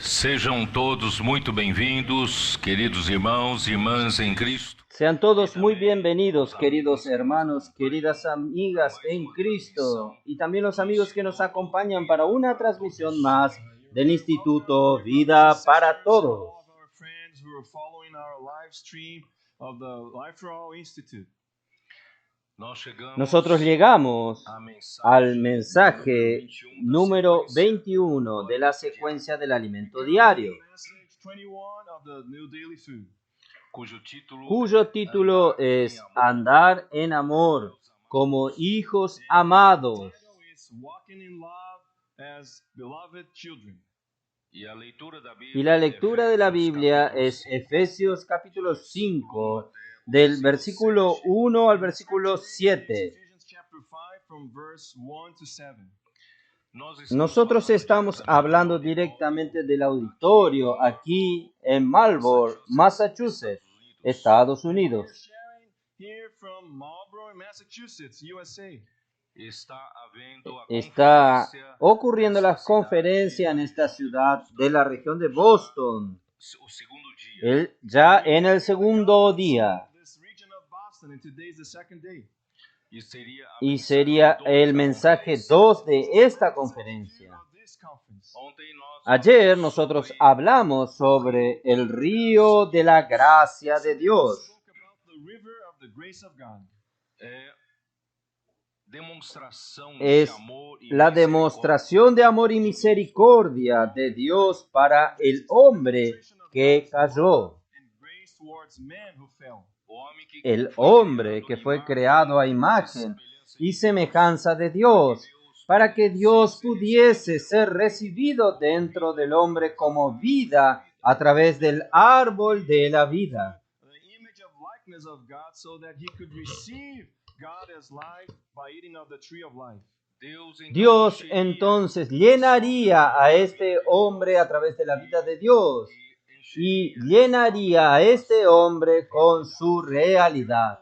Sejam todos muito bem-vindos, queridos irmãos e irmãs em Cristo. Sean todos muy bienvenidos, queridos hermanos, queridas amigas en Cristo, y también los amigos que nos acompañan para una transmisión más del Instituto Vida para Todos. Nosotros llegamos al mensaje número 21 de la secuencia del alimento diario, cuyo título es Andar en amor como hijos amados. Y la lectura de la Biblia es Efesios capítulo 5, del versículo 1 al versículo 7. Nosotros estamos hablando directamente del auditorio aquí en Marlborough, Massachusetts, Estados Unidos. Está ocurriendo la conferencia en esta ciudad de la región de Boston, ya en el segundo día. Y sería el mensaje 2 de esta conferencia. Ayer nosotros hablamos sobre el río de la gracia de Dios. Es la demostración de amor y misericordia de Dios para el hombre que cayó. El hombre que fue creado a imagen y semejanza de Dios, para que Dios pudiese ser recibido dentro del hombre como vida a través del árbol de la vida. Dios entonces llenaría a este hombre a través de la vida de Dios y llenaría a este hombre con su realidad.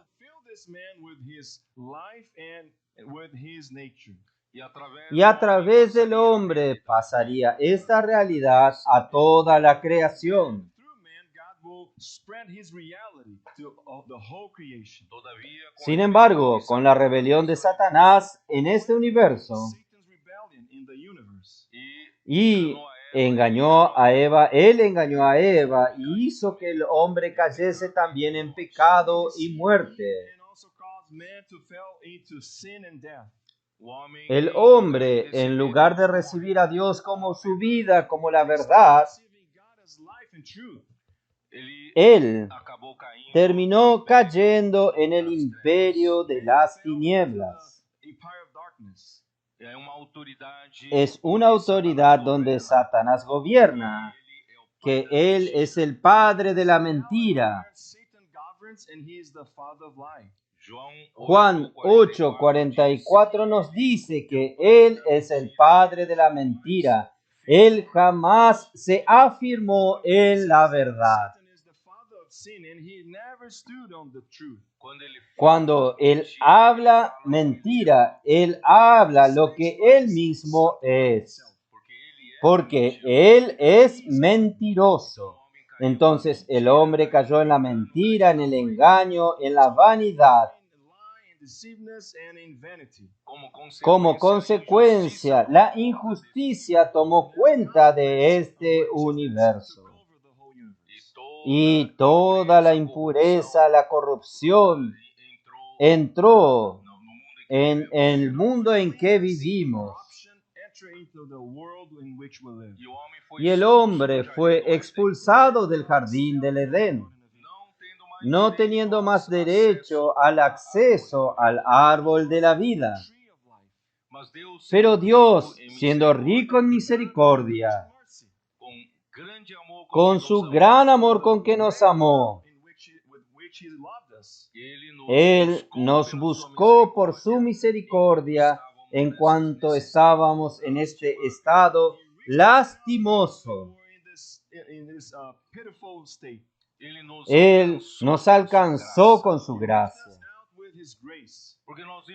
Y a través del hombre pasaría esta realidad a toda la creación. Sin embargo, con la rebelión de Satanás en este universo, y engañó a Eva, él engañó a Eva y hizo que el hombre cayese también en pecado y muerte. El hombre, en lugar de recibir a Dios como su vida, como la verdad, él terminó cayendo en el imperio de las tinieblas. Es una autoridad donde Satanás gobierna, que él es el padre de la mentira. Juan 8:44 nos dice que él es el padre de la mentira. Él jamás se afirmó en la verdad. Cuando él habla mentira, él habla lo que él mismo es, porque él es mentiroso. Entonces el hombre cayó en la mentira, en el engaño, en la vanidad. Como consecuencia, la injusticia tomó cuenta de este universo. Y toda la impureza, la corrupción entró en el mundo en que vivimos. Y el hombre fue expulsado del jardín del Edén, no teniendo más derecho al acceso al árbol de la vida. Pero Dios, siendo rico en misericordia, con su gran amor con que nos amó, Él nos buscó por su misericordia en cuanto estábamos en este estado lastimoso. Él nos alcanzó con su gracia.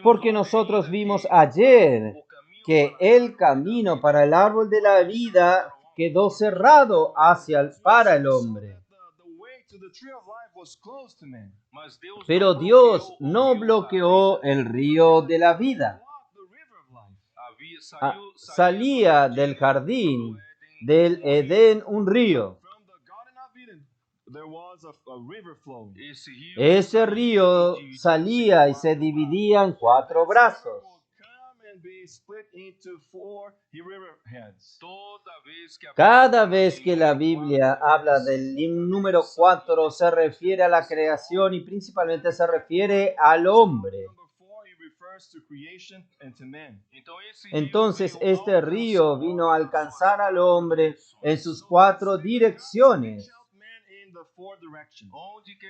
Porque nosotros vimos ayer que el camino para el árbol de la vida quedó cerrado para el hombre. Pero Dios no bloqueó el río de la vida. Salía del jardín del Edén un río. Ese río salía y se dividía en 4 brazos. Cada vez que la Biblia habla del número 4, se refiere a la creación y principalmente se refiere al hombre. Entonces este río vino a alcanzar al hombre en sus 4 direcciones.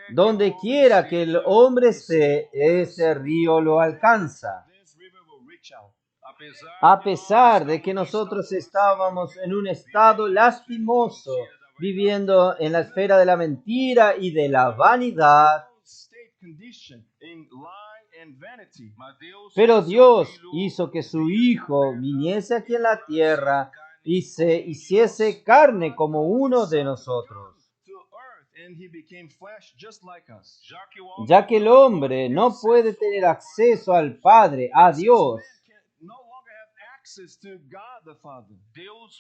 Donde quiera que el hombre esté, ese río lo alcanza. A pesar de que nosotros estábamos en un estado lastimoso, viviendo en la esfera de la mentira y de la vanidad, pero Dios hizo que su Hijo viniese aquí en la tierra y se hiciese carne como uno de nosotros. Ya que el hombre no puede tener acceso al Padre, a Dios,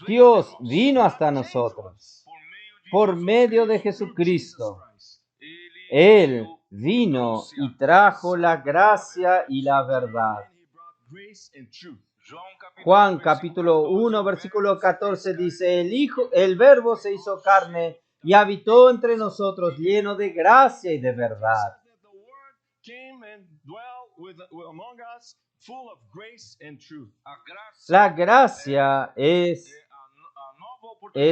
Dios vino hasta nosotros por medio de Jesucristo. Él vino y trajo la gracia y la verdad. Juan capítulo 1 versículo 14 dice, el Verbo se hizo carne y habitó entre nosotros lleno de gracia y de verdad. La gracia es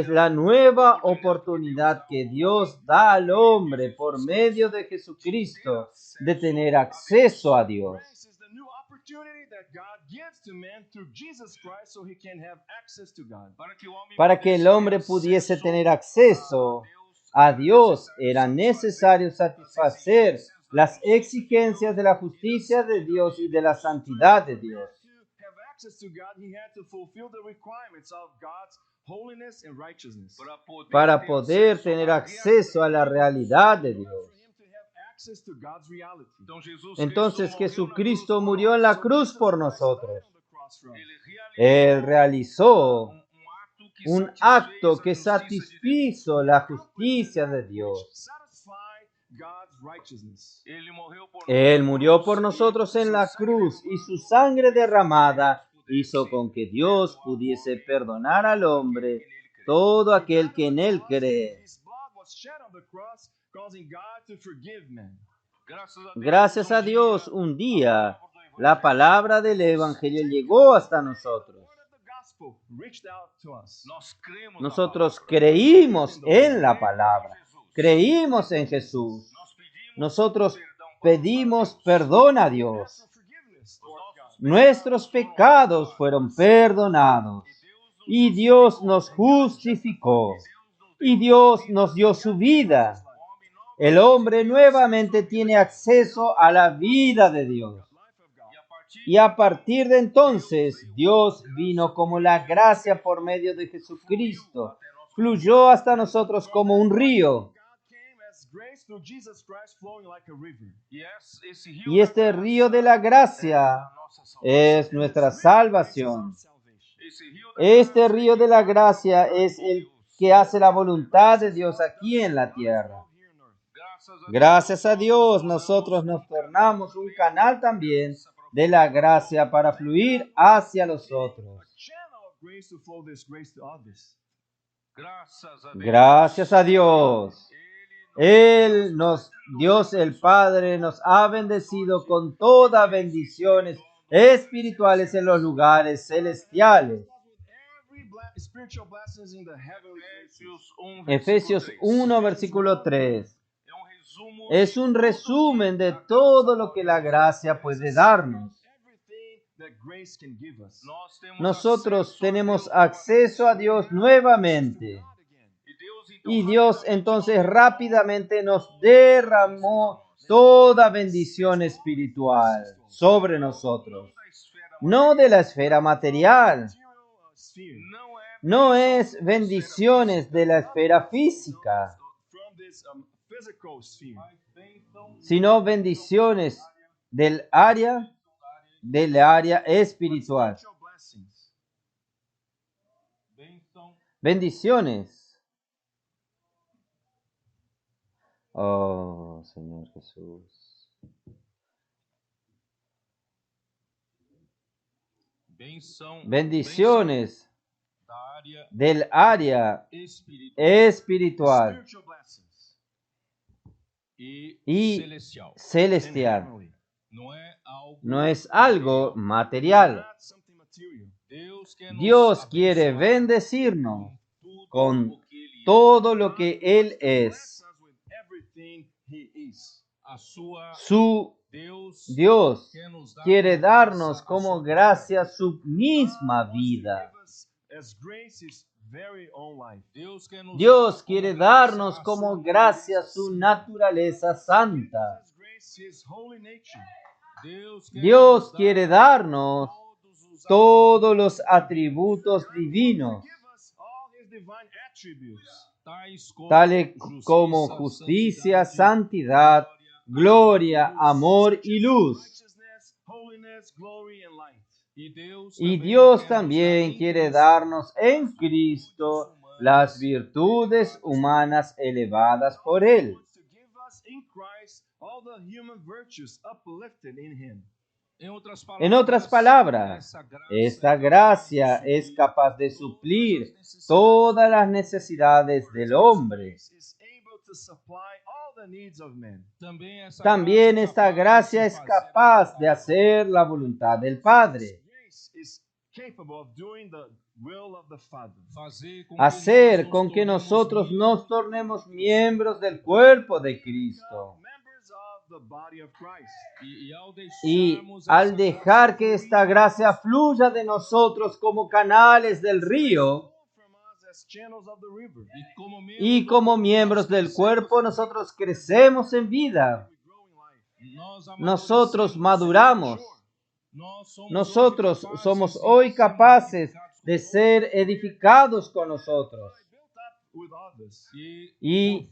la nueva oportunidad que Dios da al hombre por medio de Jesucristo de tener acceso a Dios. Para que el hombre pudiese tener acceso a Dios, era necesario satisfacer las exigencias de la justicia de Dios y de la santidad de Dios. Para poder tener acceso a la realidad de Dios. Entonces Jesucristo murió en la cruz por nosotros. Él realizó un acto que satisfizo la justicia de Dios. Él murió por nosotros en la cruz y su sangre derramada hizo con que Dios pudiese perdonar al hombre todo aquel que en él cree. Gracias a Dios, un día la palabra del Evangelio llegó hasta nosotros. Nosotros creímos en la palabra, creímos en Jesús. Nosotros pedimos perdón a Dios. Nuestros pecados fueron perdonados y Dios nos justificó y Dios nos dio su vida. El hombre nuevamente tiene acceso a la vida de Dios. Y a partir de entonces, Dios vino como la gracia por medio de Jesucristo. Fluyó hasta nosotros como un río. Y este río de la gracia es nuestra salvación. Este río de la gracia es el que hace la voluntad de Dios aquí en la tierra. Gracias a Dios, nosotros nos tornamos un canal también de la gracia para fluir hacia los otros. Gracias a Dios. Dios el Padre nos ha bendecido con todas bendiciones espirituales en los lugares celestiales. Efesios 1, versículo 3. Es un resumen de todo lo que la gracia puede darnos. Nosotros tenemos acceso a Dios nuevamente. Y Dios entonces rápidamente nos derramó toda bendición espiritual sobre nosotros. No de la esfera material, No es bendiciones de la esfera física, sino bendiciones del área espiritual. Bendiciones. Oh, Señor Jesús. Bendiciones del área espiritual y celestial. No es algo material. Dios quiere bendecirnos con todo lo que Él es. Su Dios quiere darnos como gracia su misma vida. Dios quiere darnos como gracia su naturaleza santa. Dios quiere darnos todos los atributos divinos, tales como justicia, santidad, gloria, amor y luz. Y Dios también quiere darnos en Cristo las virtudes humanas elevadas por Él. En otras palabras, esta gracia es capaz de suplir todas las necesidades del hombre. También esta gracia es capaz de hacer la voluntad del Padre. Hacer con que nosotros nos tornemos miembros del cuerpo de Cristo. Y al dejar que esta gracia fluya de nosotros como canales del río, y como miembros del cuerpo, nosotros crecemos en vida. Nosotros maduramos. Nosotros somos hoy capaces de ser edificados con nosotros. Y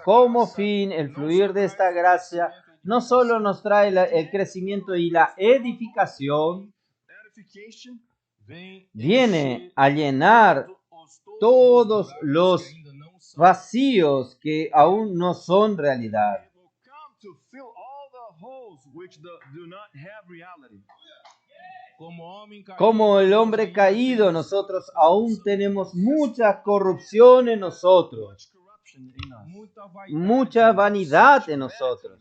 como fin, el fluir de esta gracia no solo nos trae el crecimiento y la edificación, viene a llenar todos los vacíos que aún no son realidad. Como el hombre caído, nosotros aún tenemos mucha corrupción en nosotros, mucha vanidad en nosotros.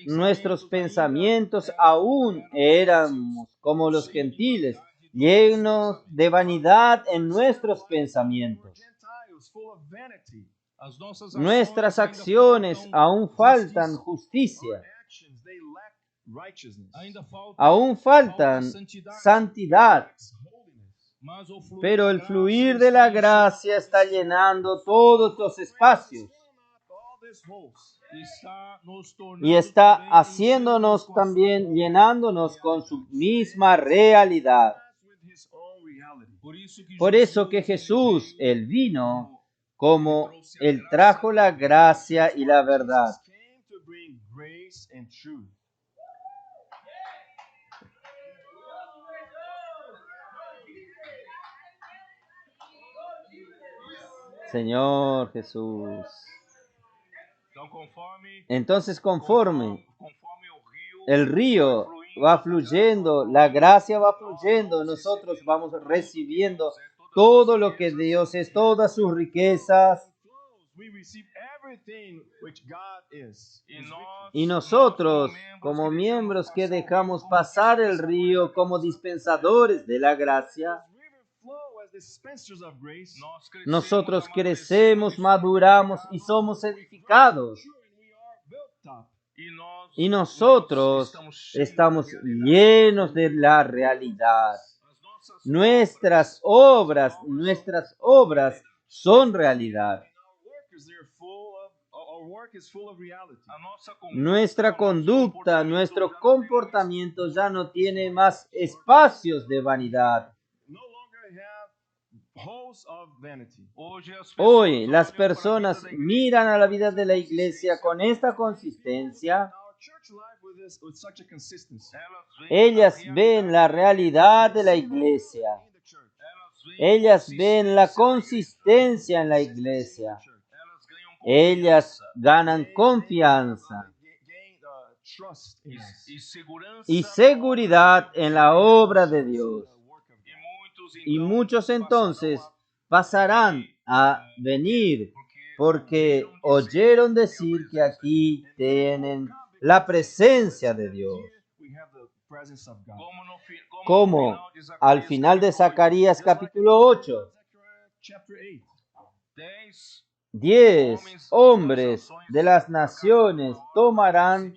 Nuestros pensamientos aún éramos como los gentiles, llenos de vanidad en nuestros pensamientos. Nuestras acciones aún faltan justicia. Aún faltan santidad, pero el fluir de la gracia está llenando todos los espacios y está haciéndonos también, llenándonos con su misma realidad. Por eso que Jesús, Él vino como Él trajo la gracia y la verdad. Señor Jesús. Entonces, conforme el río va fluyendo, la gracia va fluyendo, nosotros vamos recibiendo todo lo que Dios es, todas sus riquezas. Y nosotros, como miembros que dejamos pasar el río como dispensadores de la gracia, nosotros crecemos, maduramos y somos edificados. Y nosotros estamos llenos de la realidad. Nuestras obras son realidad. Nuestra conducta, nuestro comportamiento ya no tiene más espacios de vanidad. Hoy las personas miran a la vida de la iglesia con esta consistencia. Ellas ven la realidad de la iglesia. Ellas ven la consistencia en la iglesia. Ellas ganan confianza y seguridad en la obra de Dios. Y muchos entonces pasarán a venir porque oyeron decir que aquí tienen la presencia de Dios. Como al final de Zacarías capítulo 8, 10 hombres de las naciones tomarán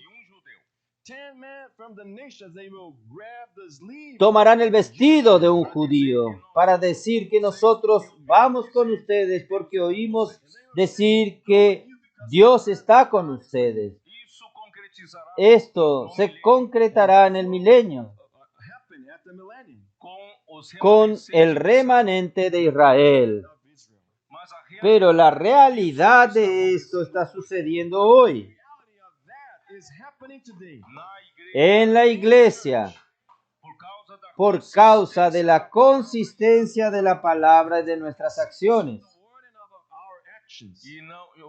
el vestido de un judío para decir que nosotros vamos con ustedes porque oímos decir que Dios está con ustedes. Esto se concretará en el milenio con el remanente de Israel. Pero la realidad de esto está sucediendo hoy en la iglesia por causa de la consistencia de la palabra y de nuestras acciones.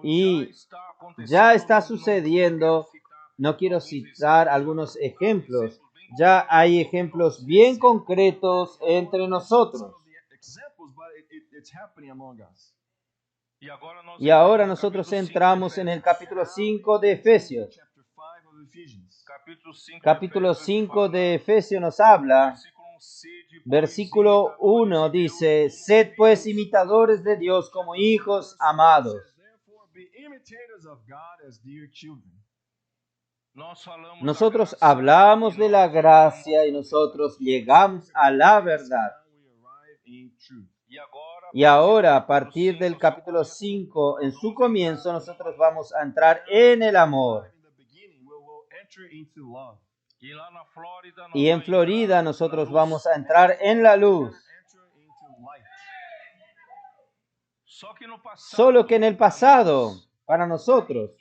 Y ya está sucediendo, no quiero citar algunos ejemplos, ya hay ejemplos bien concretos entre nosotros. Y ahora nosotros entramos en el capítulo 5 de Efesios. Capítulo 5 de Efesios nos habla, versículo 1 dice, sed pues imitadores de Dios como hijos amados. Nosotros hablamos de la gracia y nosotros llegamos a la verdad. Y ahora, a partir del capítulo 5, en su comienzo, nosotros vamos a entrar en el amor. Y en Florida nosotros vamos a entrar en la luz. Solo que en el pasado, para nosotros,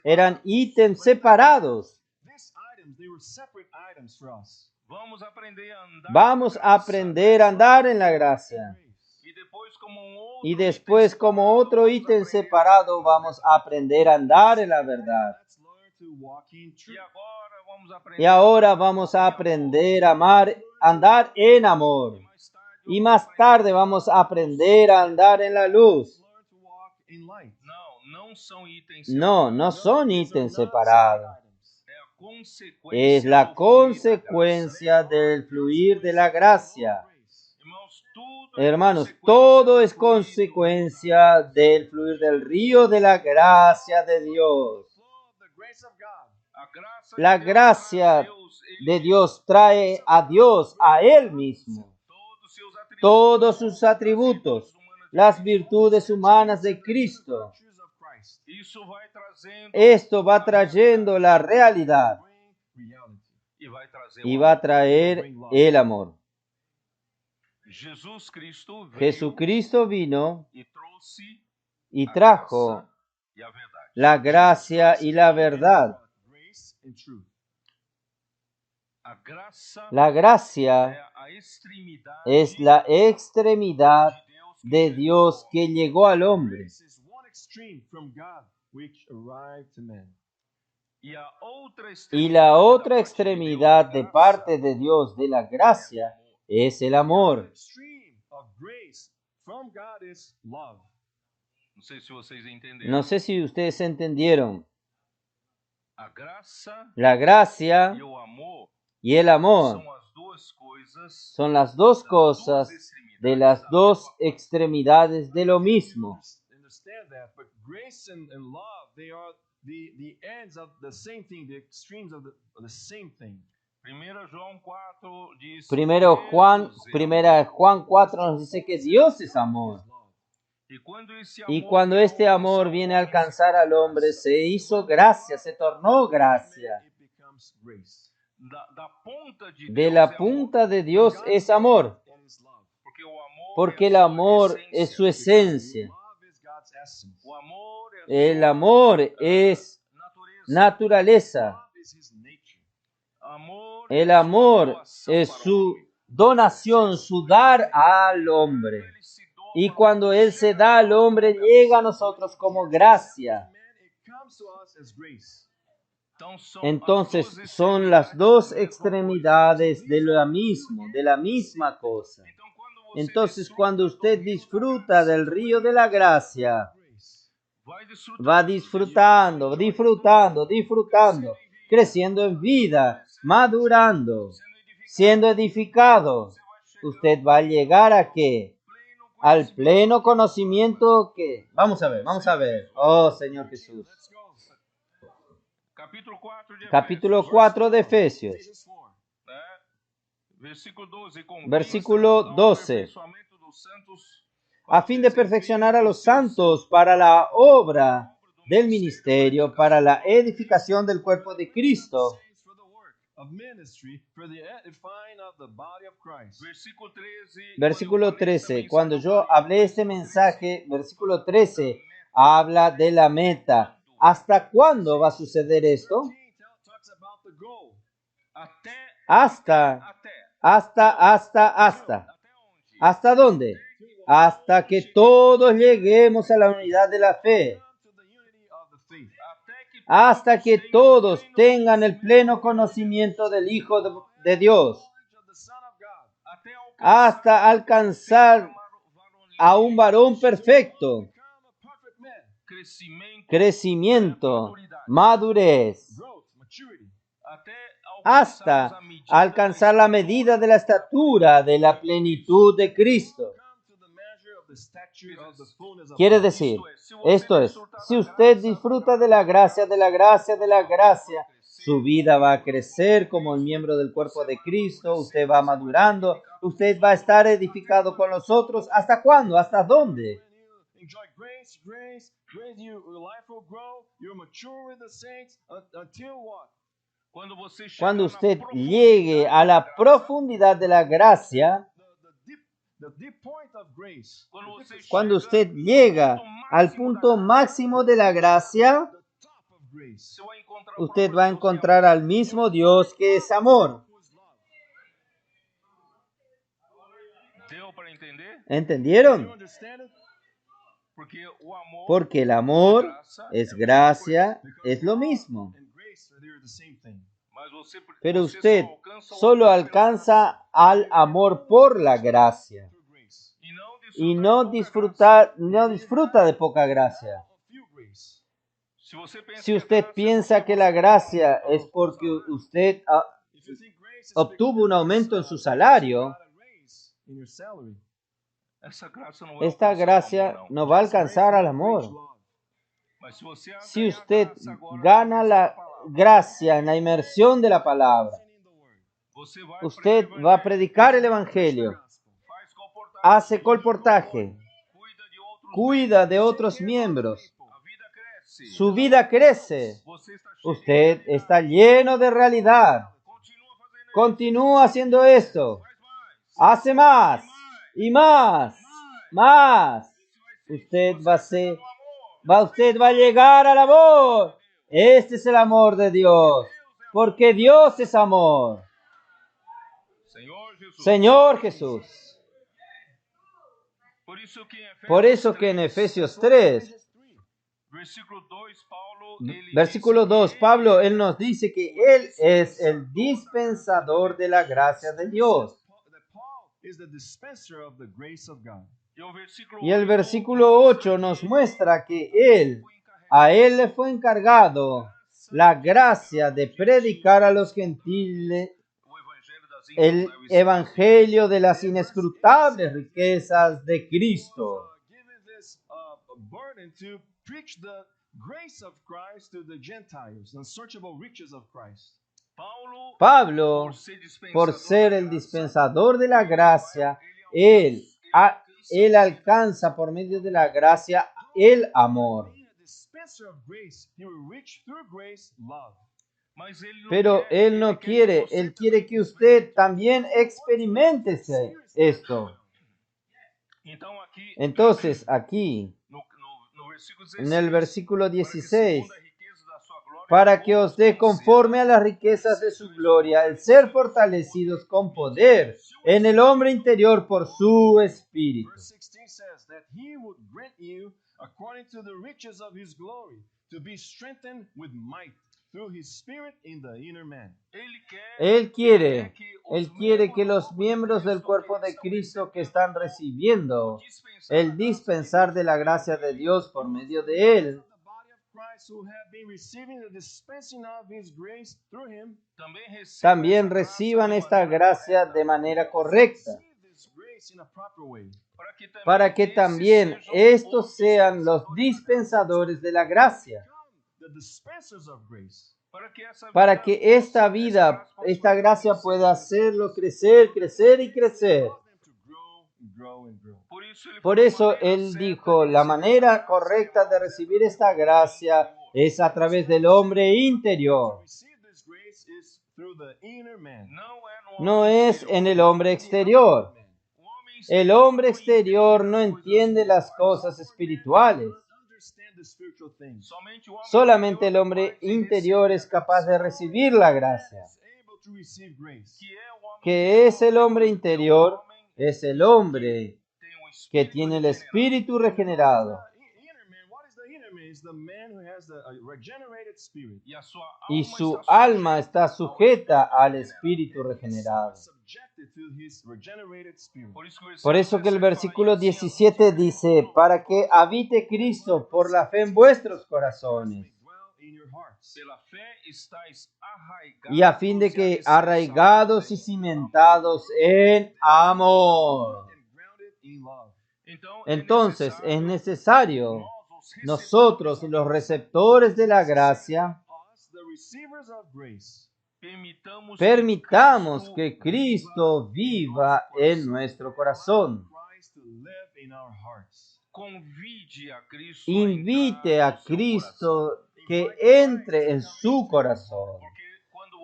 eran ítems separados. Vamos a aprender a andar en la gracia. Y después, como otro ítem separado, vamos a aprender a andar en la verdad. Y ahora vamos a aprender a amar, andar en amor. Y más tarde vamos a aprender a andar en la luz. No son ítems separados. Es la consecuencia del fluir de la gracia. Hermanos, todo es consecuencia del fluir del río de la gracia de Dios. La gracia de Dios trae a Dios, a Él mismo, todos sus atributos, las virtudes humanas de Cristo. Esto va trayendo la realidad y va a traer el amor. Jesucristo vino y trajo la gracia y la verdad. La gracia es la extremidad de Dios que llegó al hombre. Y la otra extremidad de parte de Dios de la gracia es el amor. No sé si ustedes entendieron. La gracia y el amor son las dos cosas de las dos extremidades de lo mismo. Primera Juan 4 nos dice que Dios es amor. Y cuando este amor viene a alcanzar al hombre, se hizo gracia, se tornó gracia. De la punta de Dios es amor. porque el amor es su esencia. Love is God's essence. El amor es naturaleza. Love is His nature. El amor es su donación, su dar al hombre. Y cuando Él se da al hombre, llega a nosotros como gracia. Man, it comes to us as grace. Entonces son las dos extremidades de lo mismo, de la misma cosa. Entonces cuando usted disfruta del río de la gracia, va disfrutando, disfrutando, disfrutando, creciendo en vida, madurando, siendo edificado. Usted va a llegar a ¿qué? Al pleno conocimiento que... Vamos a ver. Oh, Señor Jesús. Let's go. Capítulo 4 de Efesios. Ephesians 4. Versículo 12. A fin de perfeccionar a los santos para la obra del ministerio, para la edificación del cuerpo de Cristo. Saints for the work of ministry, for the edifying of the body of Christ. Versículo 13. Cuando yo hablé este mensaje, versículo 13 habla de la meta. ¿Hasta cuándo va a suceder esto? 14 talks about the goal. Hasta. ¿Hasta dónde? Hasta que todos lleguemos a la unidad de la fe. Come to the unity of the faith. Hasta que todos tengan el pleno conocimiento del Hijo de Dios. Knowledge of the Son of God. Hasta alcanzar a un varón perfecto. Become a perfect man. Crecimiento, madurez. Growth, maturity. Hasta alcanzar la medida de la estatura de la plenitud de Cristo. Come to the measure of the stature of the fullness of Quiere God. decir, esto es, si usted disfruta de la gracia, su vida va a crecer como el miembro del cuerpo de Cristo, usted va madurando, usted va a estar edificado con los otros. ¿Hasta cuándo? ¿Hasta dónde? When you enjoy grace, your life will grow, you'll mature with the saints until what? Cuando usted llegue a la profundidad de la gracia, The deep point of grace. cuando usted llega al punto máximo de la gracia, The top of grace. usted va a encontrar al mismo Dios que es amor. Who is love. ¿Entendieron? You understand it? Porque el amor es gracia, es lo mismo. And grace, they're the same thing. Pero usted solo alcanza al amor por la gracia Through grace. y no disfruta de poca gracia. Of few grace. Si usted piensa que la gracia es porque usted If you think grace is obtuvo un aumento en su salario, got a raise in your salary. esta gracia no va a alcanzar al amor. Si usted gana la gracia en la inmersión de la palabra, usted va a predicar el Evangelio, hace colportaje, cuida de otros miembros, su vida crece, usted está lleno de realidad, continúa haciendo esto, hace más y más. Usted va a llegar al amor. Este es el amor de Dios, porque Dios es amor. Señor Jesús. Por eso que en Efesios 3, versículo 2, Pablo, él nos dice que Él es el dispensador de la gracia de Dios. That Paul is the dispenser of the grace of God. Y el versículo 8 nos muestra que a Él le fue encargado la gracia de predicar a los gentiles el evangelio de las inescrutables riquezas de Cristo. Given this burden to preach the grace of Christ to the Gentiles, the unsearchable riches of Christ. Pablo, por ser el dispensador de la gracia, él alcanza por medio de la gracia el amor. Being a dispenser of grace, he will reach through grace love. Pero Él no quiere, Él quiere que usted también experimente esto. Então aqui, Entonces, aquí, no versículo en el 16, versículo para que 16, segundo a riqueza da sua glória, para que os dé conforme a las riquezas de su gloria el ser fortalecidos con poder en el hombre interior por su espíritu. Verse 16 says that he would grant you, according to the riches of his glory, to be strengthened with might through his spirit in the inner man. Él quiere que los miembros del cuerpo de Cristo que están recibiendo el dispensar de la gracia de Dios por medio de Él, The body of Christ who have been receiving the dispensing of his grace through him, también reciban esta gracia de manera correcta, receive this grace in a proper way. para que también estos sean los dispensadores de la gracia, The dispensers of grace. para que esta vida, esta gracia pueda hacerlo crecer, crecer y crecer. Cause them to grow and grow and grow. Por eso Él dijo, la manera correcta de recibir esta gracia es a través del hombre interior, Receive this grace is through the inner man. no es en el hombre exterior. El hombre exterior no entiende las cosas espirituales. Understand the spiritual things. Solamente el hombre interior es capaz de recibir la gracia. Is able to receive grace. ¿Qué es el hombre interior? Es el hombre que tiene el espíritu regenerado Inner man. What is the inner man? It's the man who has the regenerated spirit. y su alma está sujeta al espíritu regenerado. Subjected to his regenerated spirit. Por eso que el versículo 17 dice, para que habite Cristo por la fe en vuestros corazones, Dwell in your hearts. Pela fé estáis arraigados y a fin de que arraigados y cimentados en amor. And grounded in love. Entonces es necesario nosotros, los receptores de la gracia, Us, the receivers of grace, permitamos que Cristo viva en nuestro corazón. Christ to live in our hearts. convide a Cristo Invite a entrar no seu Cristo coração. que entre en su corazón.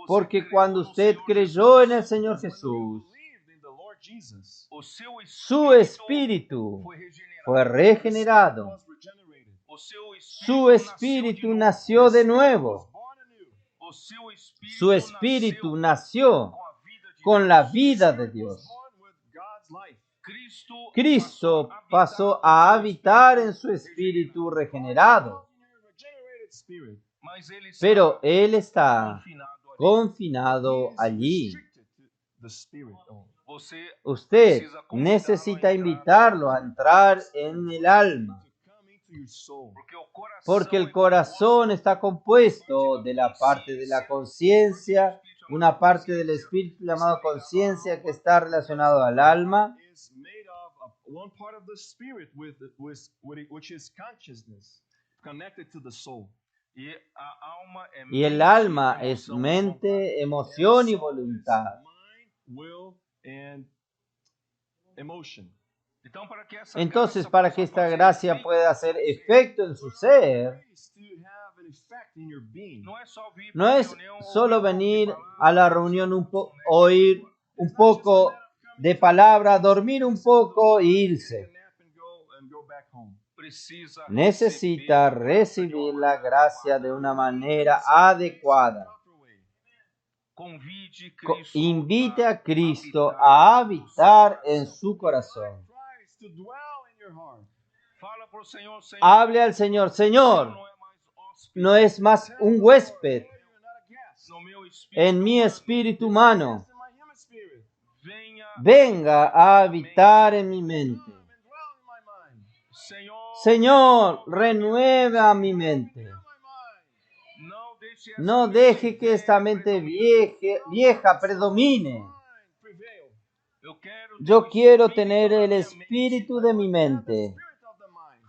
Porque cuando usted creyó en el Señor Jesús, Believed in the Lord Jesus. o seu su espíritu fue regenerado. Was regenerated. o seu Su espíritu nació de nuevo. Born anew. o seu Su espíritu nació com a vida de con la vida de Dios. Born with God's life. Cristo pasó a habitar en su espíritu regenerado, In your regenerated spirit. mas ele está pero Él está confinado ali. confinado He is allí. restricted to the spirit only. Você Usted necesita invitarlo a entrar en el alma, To come into your soul. porque el corazón está compuesto de la parte de la conciencia, una parte del espíritu llamado conciencia que está relacionado al alma, Is made of one part of the spirit which is consciousness connected to the soul. e a alma é y el mente, alma es emoção e mente, emoción y voluntad. Mind, will, and emotion. Então, para que essa Entonces, graça para possa que esta fazer gracia efeito, pueda hacer efecto en su ser, Grace to have an effect in your being. não é só vir no para a es reunião, solo ouvir venir palavras, a la reunión oír un poco de palabra, dormir un poco e irse. Take a nap and go back home. precisa Necesita recibir la gracia de una manera adecuada. Proper way. Convide Cristo Invite a Cristo a habitar en su corazón. Christ to dwell in your heart. Fala pro Senhor, Senhor, Hable al Señor, Señor, não é mais hóspede no es más un huésped You're not a guest. no meu espírito, en mi espíritu humano. It's in my human spirit. venha, Venga a habitar en mi mente. Come and dwell in my mind. Senhor, Señor, renueva mi mente. Fill my mind. não deixe essa No mente deje que esta velha mente predominar. vieja predomine. Mind prevail. Eu quero ter Yo o quiero espírito tener da el minha espíritu de mi mente Spirit of the mind.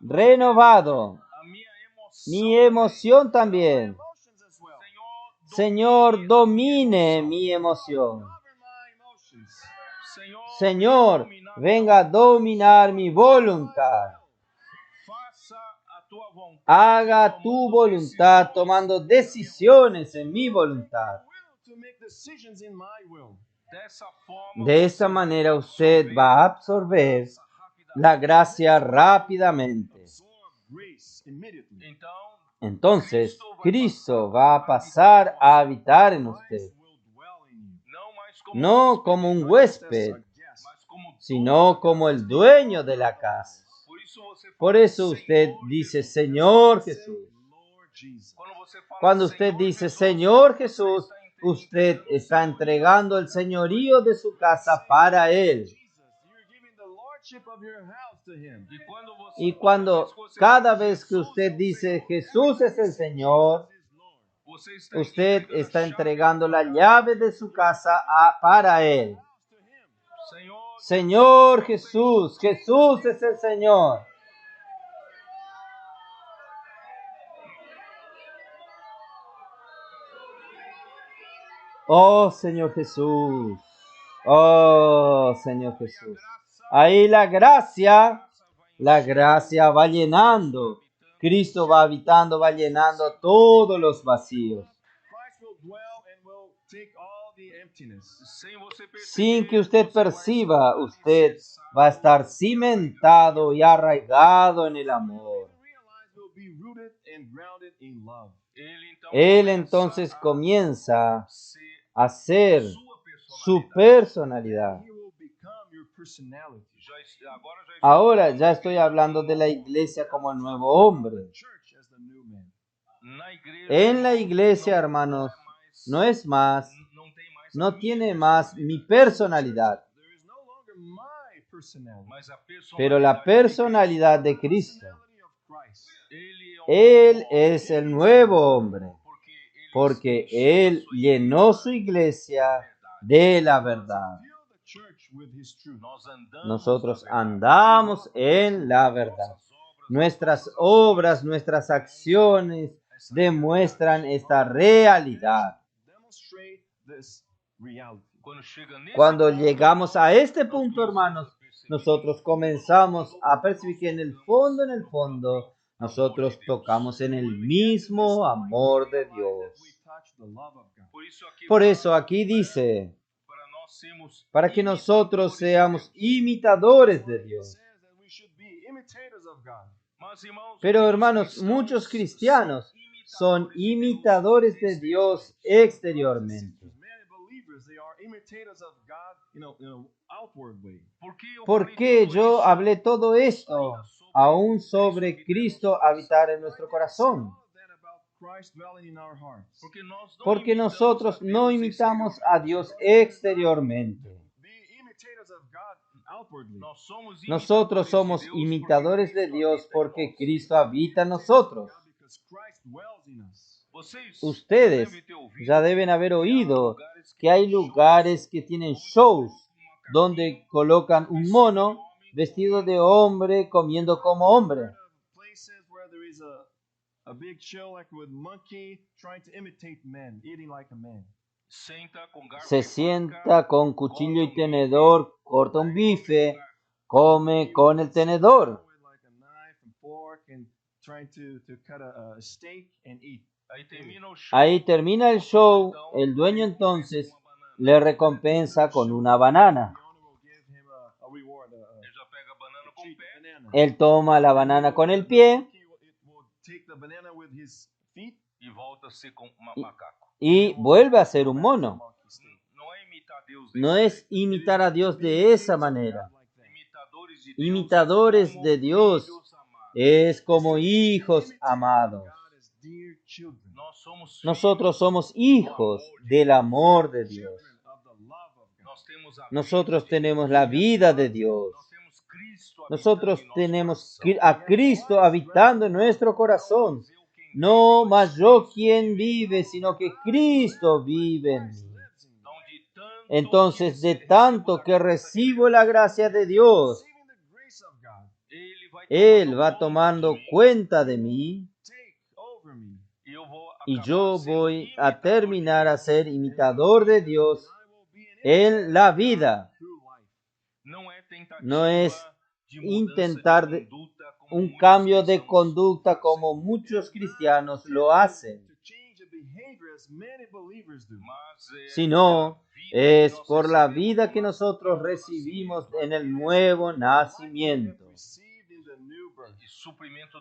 mente renovado, a minha emoção, mi emoción también. Emotions as well. Señor, domine mi emoción. Govern my emotions. Señor, dominar, venga a dominar mi voluntad. faça a tua vontade, Haga tu voluntad tomando decisiones en mi voluntad. Will to make decisions in my will. dessa forma De esta manera usted va a absorber la gracia rápidamente. absorb grace immediately. Então, Entonces, Cristo va a pasar a habitar en usted, Christ will dwell in you. não mais como no como un huésped, As a guest. mas como sino como el dueño de la casa. Por isso você fala, Por eso usted dice, Señor Jesús. Lord Jesus. quando você fala, Cuando usted Senhor dice, Jesus, Señor Jesús, usted está entregando el señorío de su casa para Él. Jesus, you're giving the lordship of your house to him. E quando você, Y cuando cada vez que usted dice, Jesús es el Señor, você está usted entregando a está chave entregando la llave de su casa para Él. Senhor, Señor Jesús, Jesús es el Señor. Oh Señor Jesús, oh Señor Jesús. Ahí la gracia va llenando. Cristo va habitando, va llenando todos los vacíos. Christ will dwell and will take all the emptiness. sem você perceber, Sin que usted perciba, usted va a estar cimentado y arraigado en el amor. Realize will be rooted and grounded in love. Él entonces comienza ser a ser sua su personalidad. He will become your personality. Agora já Ahora ya estoy hablando de la iglesia como el nuevo hombre. Church as the new man. na igreja En la iglesia, hermanos, no es más, não tem mais no tiene más mi personalidad, There is no longer my personality. mas a pero la personalidad de Cristo. Personality of Christ. Él es el nuevo hombre, porque porque Él llenó su iglesia de la verdad. Fill the church with his truth. nós andamos Nosotros andamos en la verdad. Nuestras obras, nuestras acciones demuestran esta realidad. Demonstrate this reality. quando chega nesse Cuando ponto, llegamos a este punto, hermanos, nosotros comenzamos a percibir que en el fondo, nosotros tocamos en el mismo amor de Dios. We touch the love of God. por isso aqui Por eso aquí dice, para nós sermos para que nosotros seamos imitadores de It Dios. says that we should be imitators of God. mas irmãos, Pero hermanos, muchos cristianos son imitadores de Dios exteriormente. Many believers, they are imitators of God, in an outward way. ¿Por qué yo hablé todo esto aún sobre Cristo habitar en nuestro corazón? All of that about Christ dwelling in our hearts. Porque nosotros no imitamos a Dios exteriormente. Be imitators of God outwardly. Nosotros somos imitadores de Dios porque Cristo habita en nosotros. Because Christ dwells in us. Ustedes ya deben haber oído que hay lugares que tienen shows donde colocan un mono vestido de hombre comiendo como hombre. Places where there is a big show like with monkey trying to imitate men, eating like a man. Se sienta con cuchillo y tenedor, corta un bife, come con el tenedor. With like a knife and fork and trying to cut a steak and eat. Ahí termina el show, el dueño entonces le recompensa con una banana. The owner will give him a reward, Ele já pega a banana com o cheap pé banana. Él toma la banana con el pie It will take the banana with his feet. e volta a ser com macaco. y vuelve a ser un mono. Monkey steak. Não é imitar Deus No es imitar a Dios de esa manera. Like that. imitadores de Deus, Imitadores de Dios filhos amados. es como hijos amados. God as dear children. Nós somos Nosotros somos hijos del amor de Dios. Children of the love of God. nós temos a Nosotros tenemos la vida de Dios. nós temos Cristo habitando Nosotros em nosso tenemos coração. a Cristo habitando en nuestro corazón. No más yo quien vive, sino que Cristo vive en mí. Então, de tanto Entonces, de que tanto que recibo la gracia de Dios, Receiving the grace of God, Él va tomando cuenta de mí take over me. e eu vou y acabar yo sendo voy a imitador terminar a ser imitador de Dios I will be an en la vida. through life. Não é tentativa No es de mudança intentar de conduta como un muitos cambio de cristãos conducta como muchos cristianos lo hacen, To change the behavior as many believers do. mas é sino es por la vida que nosotros recibimos en el nuevo nacimiento.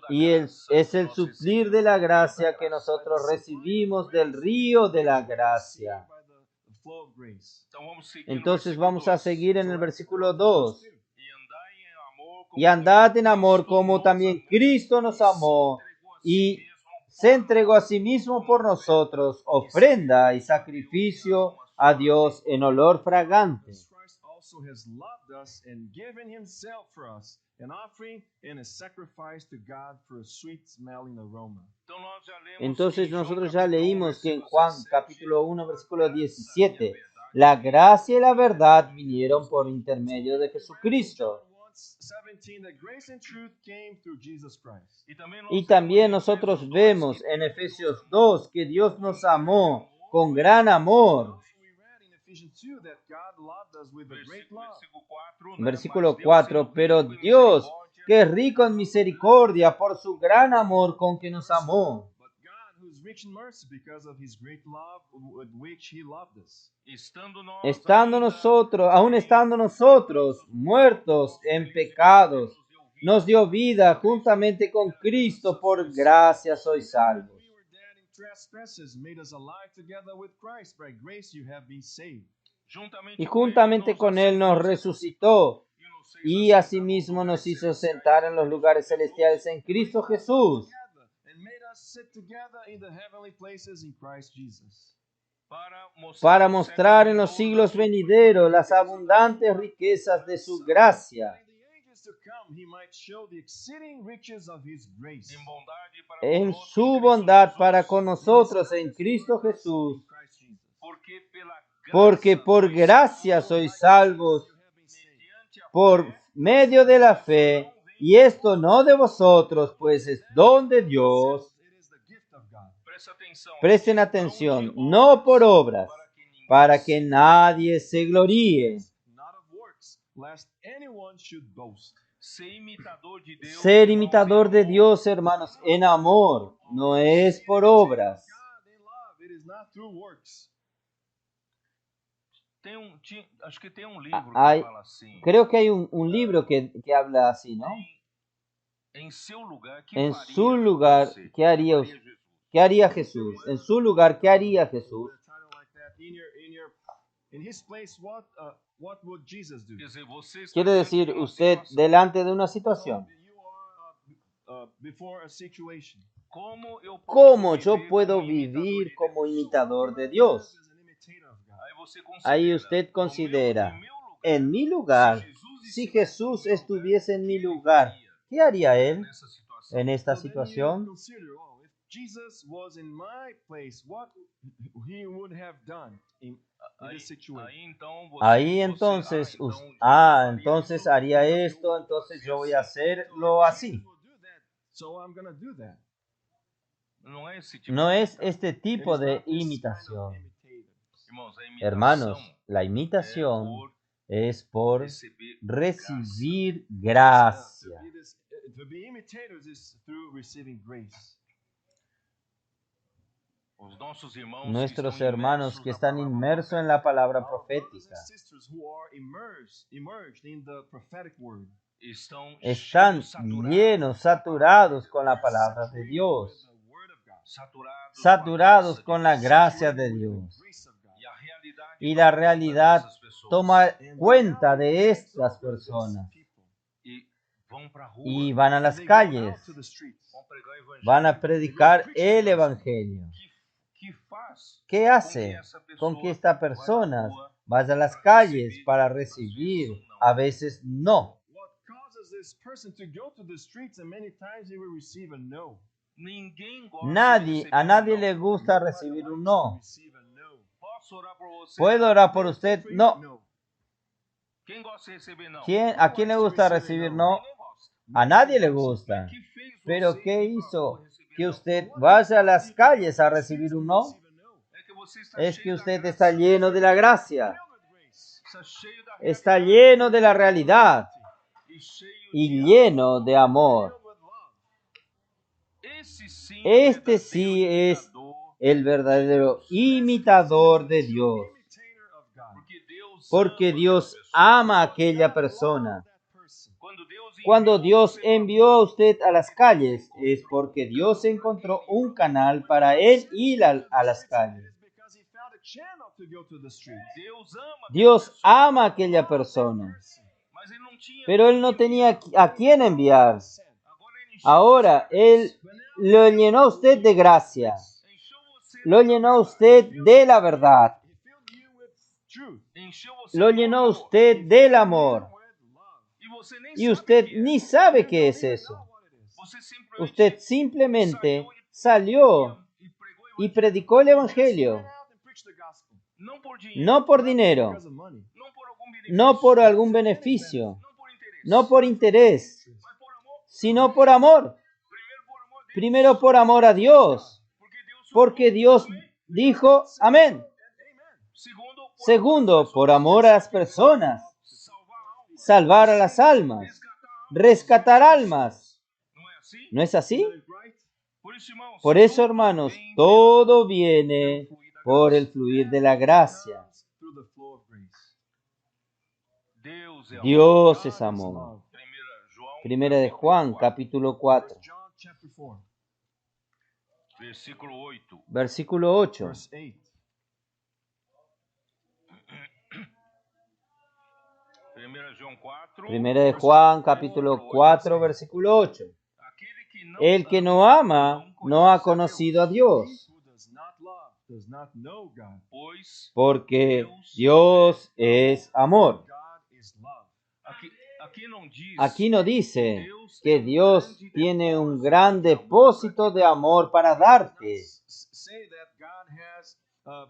Y es el suplir de la gracia que nosotros recibimos del río de la gracia. Entonces vamos a seguir en el versículo 2. Y andad en amor como también Cristo nos amó y se entregó a sí mismo por nosotros, ofrenda y sacrificio a Dios en olor fragante. Entonces nosotros ya leímos que en Juan capítulo 1 versículo 17, la gracia y la verdad vinieron por intermedio de Jesucristo. Y también nosotros vemos en Efesios 2 que Dios nos amó con gran amor. Versículo 4, pero Dios, que es rico en misericordia por su gran amor con que nos amó. Aún estando nosotros muertos en pecados, nos dio vida juntamente con Cristo, por gracia sois salvos. Y juntamente con Él nos resucitó y asimismo nos hizo sentar en los lugares celestiales en Cristo Jesús, para mostrar en los siglos venideros las abundantes riquezas de su gracia, en su bondad para con nosotros en Cristo Jesús, porque por gracia sois salvos por medio de la fe, y esto no de vosotros, pues es don de Dios. Presten atención, no por obras, para que nadie se gloríe. Ser imitador de Dios, hermanos, en amor, no es por obras. Creo que hay un libro que habla así, ¿no? En su lugar, ¿qué haría Jesús? En su lugar, ¿qué haría Jesús? Quiere decir, usted delante de una situación. ¿Cómo yo puedo vivir como imitador de Dios? Ahí usted considera, en mi lugar, si Jesús estuviese en mi lugar, ¿qué haría Él en esta situación? Ahí entonces, entonces haría esto, entonces yo voy a hacerlo así. No es este tipo de imitación. Hermanos, la imitación es por recibir gracia. Nuestros hermanos que están inmersos en la palabra profética están llenos, saturados con la palabra de Dios, saturados con la gracia de Dios. Y la realidad toma cuenta de estas personas y van a las calles, van a predicar el Evangelio. ¿Qué hace con que esta persona vaya a las calles para recibir? A veces no. A nadie le gusta recibir un no. ¿Puedo orar por usted? No. ¿A quién le gusta recibir no? A nadie le gusta. Pero ¿qué hizo que usted vaya a las calles a recibir un no? Es que usted está lleno de la gracia, está lleno de la realidad y lleno de amor. Este sí es el verdadero imitador de Dios. porque Dios ama a aquella persona. Quando Cuando Dios envió a usted a las calles, es porque Dios encontró un canal para él ir a las calles. Because he found a channel to go to the street. Dios ama a aquella persona, mas ele não tinha. pero él no tenía a quién enviar. Agora ele Ahora él lo llenó a usted de gracia, encheu você, lo llenó a usted de la verdad, He filled you with truth. encheu você lo com llenó a amor. usted del amor. With love. E você nem Y sabe usted o que é. ni sabe qué es eso. Know what it is. Você simplesmente Usted simplemente salió e pregou y predicó el Evangelio, Went out and preached the gospel. não por dinheiro, no por dinero, Because of money. não por algum benefício, no por algún beneficio, não por interesse, no por interés, mas por amor. sino por amor. Primeiro por amor a Deus, Primero por amor a Dios, porque Deus porque Dios dijo amén. Segundo, por amor a las personas, salvar almas, salvar a las almas, rescatar almas. não é assim? ¿No es así? Right? Por isso, irmãos, Por eso, hermanos, todo viene por el fluir de la gracia. Through the flow of grace. Deus é amor. Dios es amor. Love. Primera de Juan, capítulo 4, John chapter 4, Versículo 8. versículo 8. verse 8. 1 João 4. Primera de Juan, capítulo 4, versículo 8. Aquele que não El que no ama no ha conocido a Dios, Who does not love does not know God. pois porque Dios es amor. God is love. aqui não diz Aquí no dice que Dios tiene un gran depósito de amor para darte, Say that God has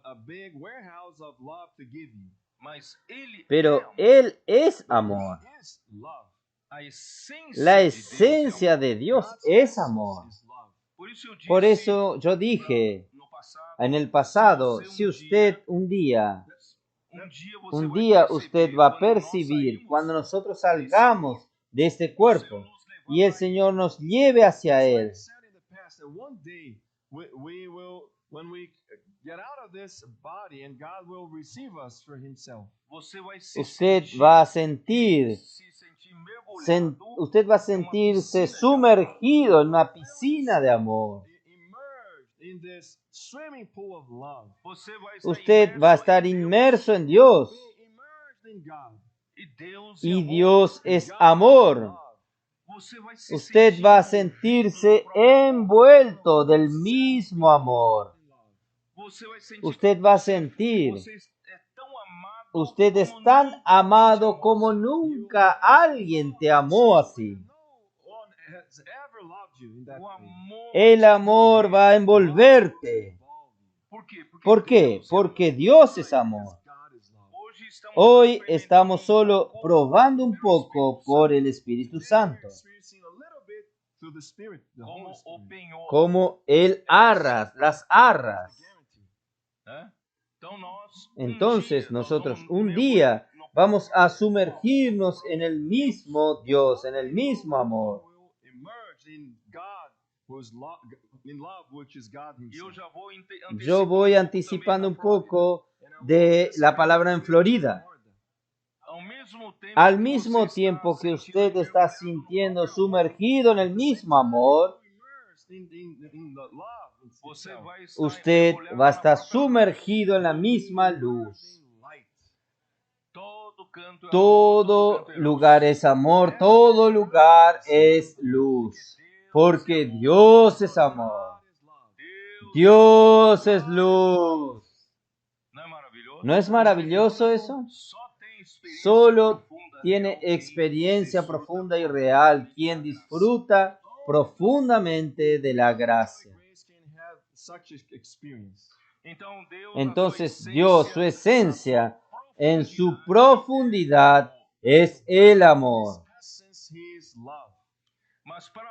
a big warehouse of love to give you. mas ele pero é amor. Él es amor. He is love. A essência La de Deus esencia de Dios es amor. Is love. Por isso eu disse Por eso yo dije no passado, en el pasado, si usted un día usted va a percibir cuando nosotros salgamos de este cuerpo y el Señor nos lleve hacia Él. Said in the past that one day we will, when we get out of this body, and God will receive us for Himself. Usted va a sentir, usted va a sentirse sumergido en una piscina de amor. Immersed in this swimming pool of love. Usted va a estar inmerso en Dios Immersed in God. y Dios es amor. Usted va a sentirse envuelto del mismo amor. Usted va a sentir, usted es tan amado como nunca alguien te amó así. No one has ever loved you in that way. El amor va a envolverte. ¿Por qué? Porque Dios es amor. God is love. Hoy estamos solo probando un poco por el Espíritu Santo, Experiencing a little bit through the Spirit, the Holy Spirit. como el arras, las arras. Entonces nosotros un día vamos a sumergirnos en el mismo Dios, en el mismo amor. Will emerge in God, in love, which is God Himself. Yo voy anticipando un poco de la palabra en Florida. Al mismo tiempo que usted está sintiendo sumergido en el mismo amor, Immersed in the love itself. usted va a estar sumergido en la misma luz. Light. Todo lugar es amor, todo lugar es luz, porque Dios es amor, Dios es luz. ¿No es maravilloso eso? Solo tiene experiencia profunda y real quien disfruta profundamente de la gracia. Grace can have such experience. Entonces Dios, su esencia, en su profundidad, es el amor. Essence, He is love.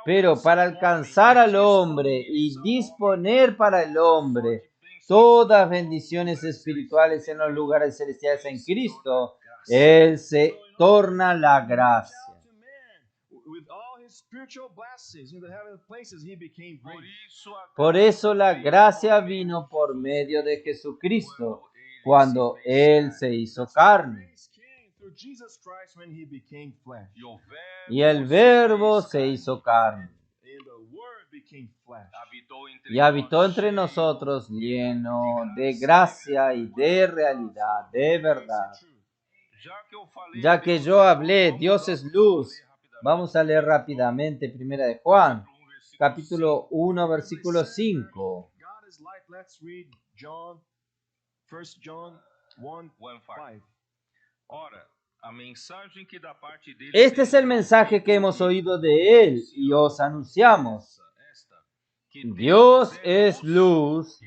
Pero para alcanzar al hombre y disponer para el hombre todas bendiciones espirituales en los lugares celestiales en Cristo, Él se torna la gracia. Now to man, with all His spiritual blessings in the heavenly places, He became great. Por eso la gracia vino por medio de Jesucristo. cuando Él se hizo carne. Grace came through Jesus Christ when he became flesh. Y el Verbo se hizo carne And the Word became flesh. y habitó entre nosotros lleno de gracia y de realidad, de verdad. Ya que yo hablé, Dios es luz. Vamos a leer rápidamente 1 de Juan, capítulo 1, versículo 5. God is light. Let's read John, 1 John 1, 5. Este es el mensaje que hemos oído de Él y os anunciamos. Dios es luz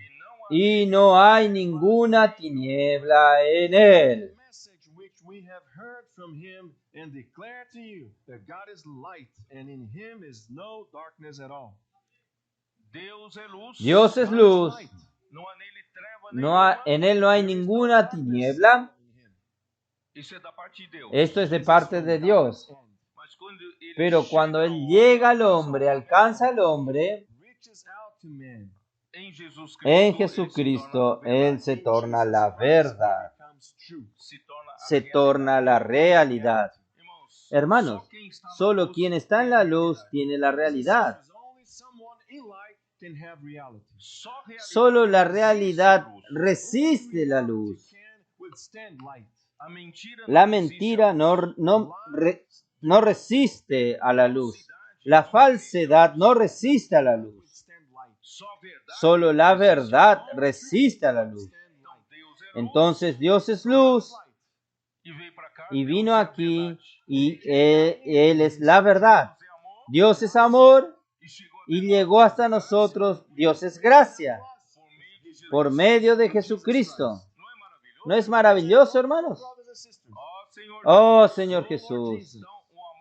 y no hay ninguna tiniebla en Él. Message which we have heard from him and declare to you that God is light and in him is no darkness at all. Dios es God is luz, light. en Él no hay ninguna tiniebla. Esto es de parte de Dios. Pero cuando Él llega al hombre, alcanza al hombre, Reaches out to man. en Jesucristo Él se torna la verdad, Becomes true. se torna la realidad. Hermanos, solo quien está en la luz tiene la realidad. Only someone in light can have reality. Solo la realidad resiste la luz. Can withstand light. La mentira no resiste a la luz. La falsedad no resiste a la luz. Withstand light. Solo la verdad resiste a la luz. Entonces Dios es luz y vino aquí y Él es la verdad. Dios es amor y llegó hasta nosotros. Dios es gracia por medio de Jesucristo. ¿No es maravilloso, hermanos? Brothers and sisters, Oh, Señor Jesús.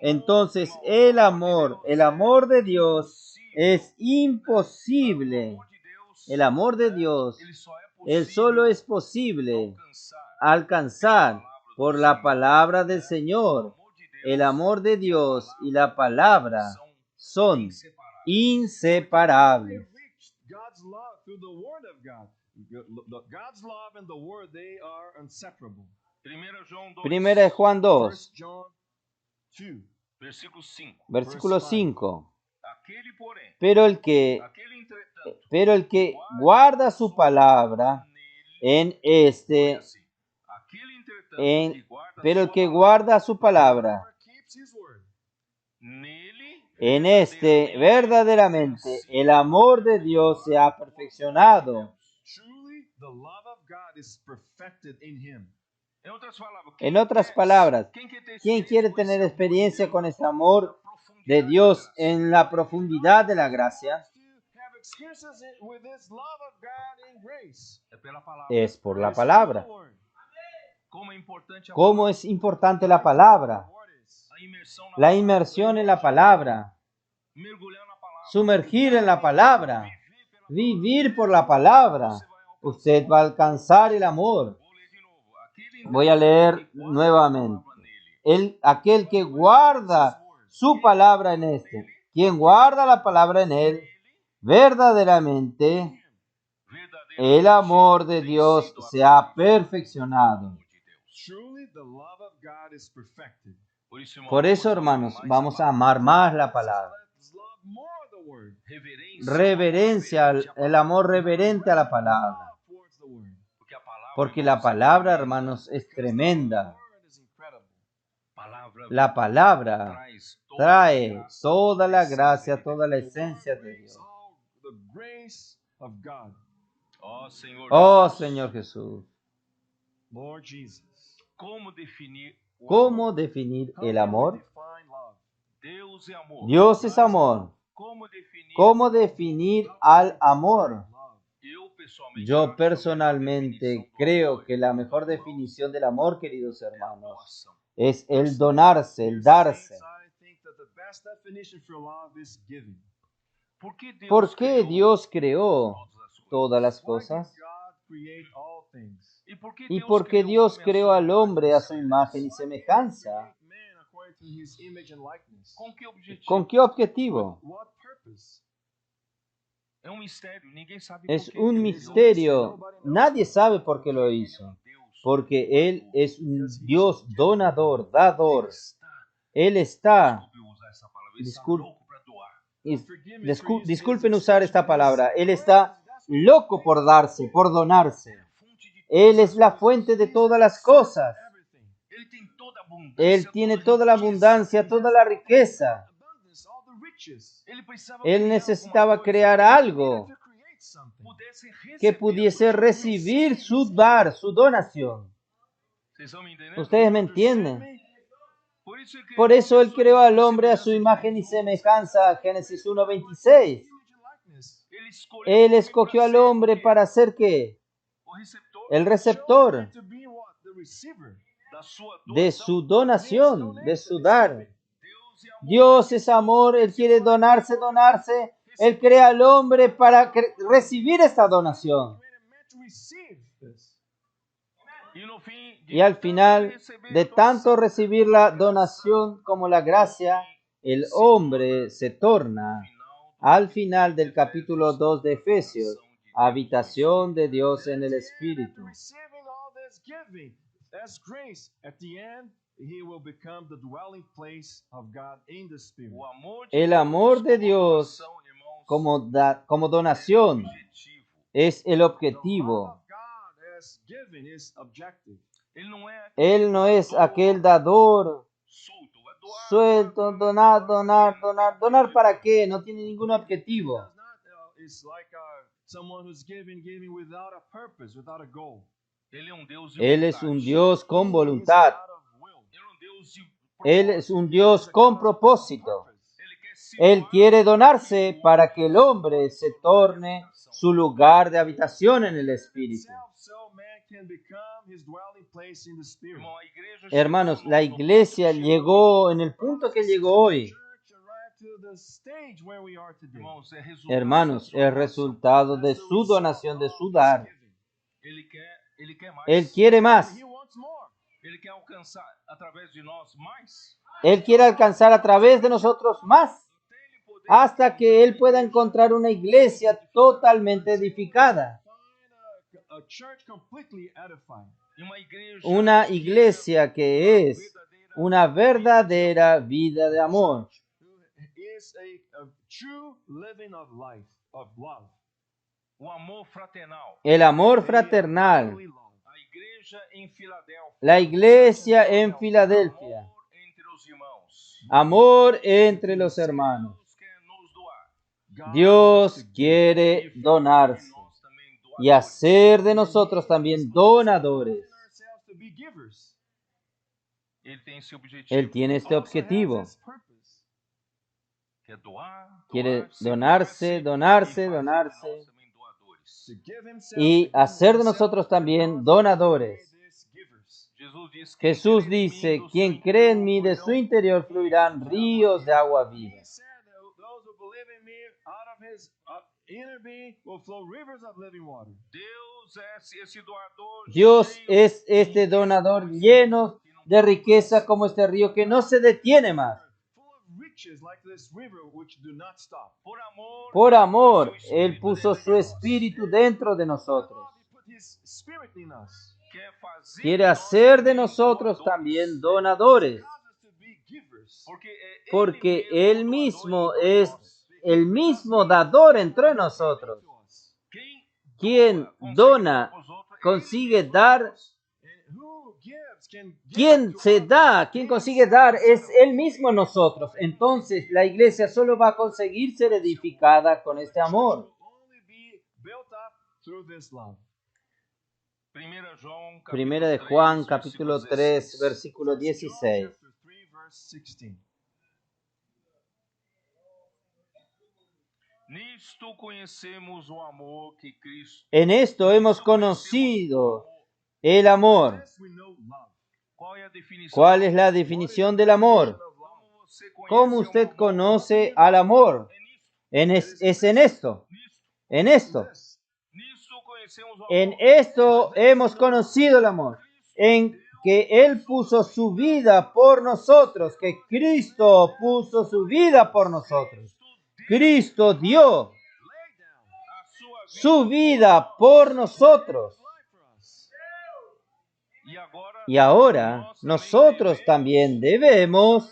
Entonces el amor de Dios es imposible. El amor de Dios, Él solo es posible alcanzar por la palabra del Señor. El amor de Dios y la palabra son inseparables. reached God's love through the Word of God. God's love and the Word, they are inseparable. Primera de Juan 2, 1 John 2, versículo 5. Pero el que guarda su palabra pero el que guarda su palabra keeps his word. verdaderamente el amor de Dios se ha perfeccionado. Truly, the love of God is perfected in him. En otras palabras, ¿quién quiere tener experiencia con ese amor de Dios en la profundidad de la gracia? To have experiences with this love of God in grace. Es por la It's palabra. through the Word. ¿Cómo es importante la palabra? Word is La inmersión en la palabra, sumergir en la palabra, vivir por la palabra. Usted va a alcanzar el amor. Voy a leer nuevamente. Aquel que guarda su palabra en quien guarda la palabra en él, verdaderamente el amor de Dios se ha perfeccionado. truly the love of God is perfected. Por eso, hermanos, vamos a amar más la palabra. Let's love more the Word. Reverencia, el amor reverente a la palabra. Towards the Word. Porque la palabra, hermanos, es tremenda. Word is incredible. La palabra trae toda la gracia, toda la esencia de Dios. All the grace of God. Oh, Señor Jesús. Lord Jesus. ¿Cómo definir ¿Cómo definir How el can we amor? define love? Deus é amor? Dios es amor. ¿Cómo definir? ¿Cómo definir al amor? Love. Yo personalmente creo que la mejor definición del amor, queridos hermanos, es el donarse, el darse. I think that the best definition for love is giving. ¿Por qué Dios creó todas las Why did cosas? God create all things? ¿Y por qué Dios creó al hombre a su imagen y semejanza? Man according to his image and likeness. Com que objetivo? ¿Con qué objetivo? What purpose? É um mistério, ninguém sabe Es por quê. un misterio. Nadie sabe por qué lo hizo. porque Él es un Dios donador, dador. Él está, disculpen usar esta palabra, Él está loco por darse, por donarse. Él es la fuente de todas las cosas. Él tiene toda la abundancia, toda la riqueza. Él necesitaba crear algo que pudiese recibir su dar, su donación. ¿Ustedes me entienden? Por eso Él creó al hombre a su imagen y semejanza, Génesis 1:26. Él escogió al hombre para ser ¿qué? El receptor de su donación, de su dar. Dios es amor, Él quiere donarse. Él crea al hombre para recibir esta donación. Y al final, de tanto recibir la donación como la gracia, el hombre se torna, al final del capítulo 2 de Efesios, habitación de Dios en el Espíritu. El amor de Dios como donación es el objetivo. Él no es aquel dador suelto, donar ¿para qué? No tiene ningún objetivo. Él es un Dios con voluntad. Él es un Dios con propósito. Él quiere donarse para que el hombre se torne su lugar de habitación en el Espíritu. Hermanos, la iglesia llegó en el punto que llegó hoy. Hermanos, es resultado de su donación, de su dar. Él quiere más. Él quiere alcanzar a través de nosotros más, hasta que Él pueda encontrar una iglesia totalmente edificada. Una iglesia que es una verdadera vida de amor. El amor fraternal. La iglesia en Filadelfia. Amor entre los hermanos. Dios quiere donarse y hacer de nosotros también donadores. Él tiene este objetivo. Quiere donarse y hacer de nosotros también donadores. Jesús dice, quien cree en mí, de su interior fluirán ríos de agua viva. Dios es este donador lleno de riqueza como este río que no se detiene más. Por amor, Él puso su espíritu dentro de nosotros. Quiere hacer de nosotros también donadores, porque Él mismo es el mismo dador entre nosotros. Quien dona, consigue dar. Quien consigue dar es Él mismo en nosotros. Entonces la iglesia solo va a conseguir ser edificada con este amor. Primera de Juan, capítulo 3, versículo 16. En esto hemos conocido el amor. ¿Cuál es la definición del amor? ¿Cómo usted conoce al amor? Es en esto. En esto. En esto hemos conocido el amor. En que Él puso su vida por nosotros. Que Cristo puso su vida por nosotros. Cristo dio su vida por nosotros. Y ahora nosotros también debemos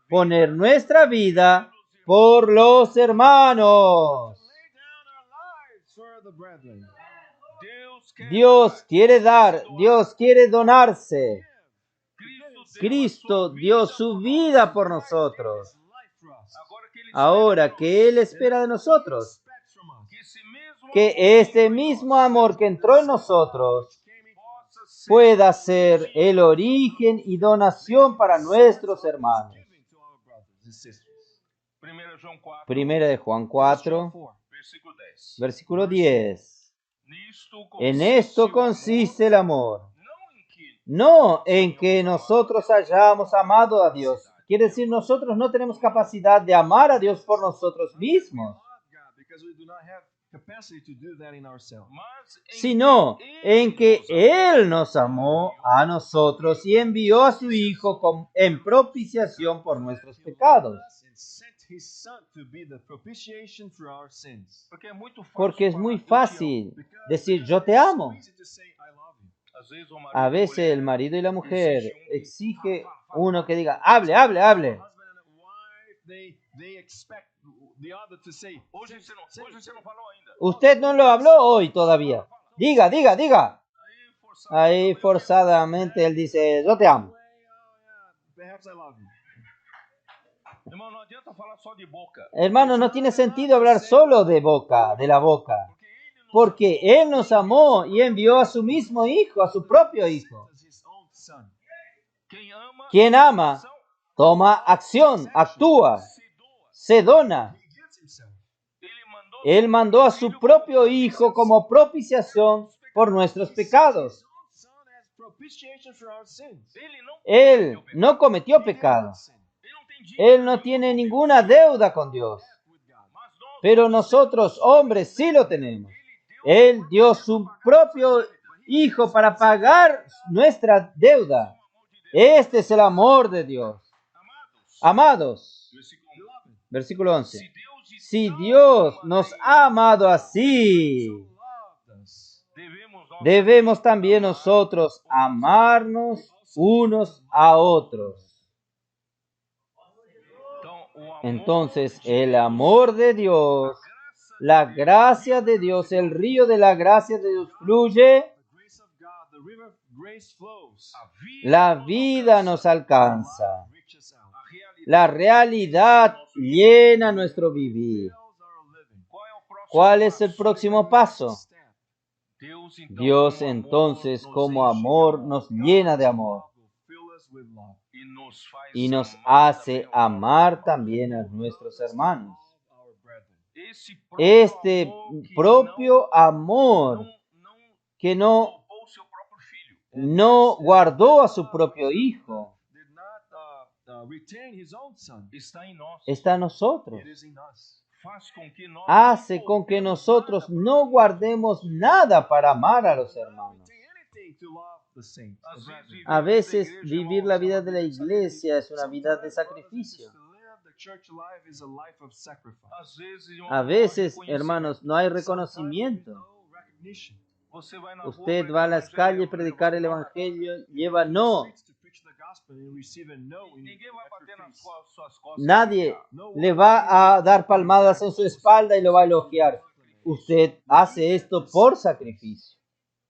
poner nuestra vida por los hermanos. lay down our lives for the brethren. Dios quiere dar, Dios quiere donarse. Cristo dio su vida por nosotros. Life for us. Ahora, ¿qué Él espera de nosotros? Expects from us. Que este mismo amor que entró en nosotros pueda ser el origen y donación para nuestros hermanos. Giving to our brothers and sisters. 1 João 4, Primera de Juan 4, 4. versículo 10. versículo 10. Nisto En esto consiste el amor, não em que no en que nosotros hayamos amado a Dios. Quiere decir, nosotros no tenemos capacidad de amar a Dios por nosotros mismos, God, because we do not have capacity to do that in ourselves. mas em sino en que Él nos amó a nosotros y envió a su Hijo en propiciación por nuestros pecados. And sent his son to be the propitiation for our sins. porque é muito fácil Porque es falar, muy "Eu te amo". fácil decir yo te amo. It's easy to say I love you. Às vezes o marido A e a veces mulher el marido y la mujer exige uno que diga, hable, hable, hable. Husband and wife, they expect the other to say, Hoje você não falou ainda. Usted no lo habló hoy todavía. Diga, diga, diga. Ahí forzadamente él dice, yo te amo. perhaps I love you. Irmão, não adianta falar só de boca. Hermano, no tiene sentido hablar solo de boca, de la boca. Porque Él nos amó y envió a su mismo Hijo, a su propio Hijo. As his own son. Quem ama, Quien ama, toma acción, actúa, se dona. He gives himself. Él mandó a su propio Hijo como propiciación por nuestros pecados. Son as propitiation for our sins. ele não Él no cometió pecado. Sin. ele não tem dinheiro, Él no tiene ninguna deuda con Dios. With God. mas nós Pero nosotros, hombres, sí lo tenemos. Él dio su propio Hijo para pagar nuestra deuda. Este es el amor de Dios. Amados, versículo 11. se Deus de Si Dios nos ha amado así, Loved us. debemos también nosotros amarnos unos a otros. Então, o amor Entonces, el amor de Dios, la gracia de Dios, el río de la gracia de Dios fluye, The grace of God, the river of grace flows. a vida, la vida nos alcanza, Reaches out. a realidade. la realidad llena nuestro vivir. Fills our living. Qual é o próximo ¿Cuál es passo? el próximo paso? Step. Deus, então, Dios como amor, entonces nos como enche de amor amor nos llena de amor Will fill us with love. e nos faz y nos amar hace também ao amar también a nuestros hermanos. Our brethren. Esse Este amor que propio amor não que no poupou o seu próprio filho. no guardó a su propio Hijo, Did not retain his own son. Está em nós. está en nosotros. It is in us. Faz com que nós Hace con que nosotros no guardemos nada para amar a los hermanos. Retain anything to love the saints. the Às brethren. vezes, A veces viver da igreja, vivir la vida de la iglesia es una vida de sacrificio. To live the church life is a life of sacrifice. às vezes, A veces, hermanos, no hay reconocimiento. No recognition. você vai na Usted rua, va a las pregar o calles a evangelho, predicar el evangelio, lleva no. Streets to preach the gospel and receive a no in Ninguém vai at your bater nas face. suas costas. Nadie le va a dar palmadas en su espalda y lo va a elogiar. Usted hace esto por sacrificio.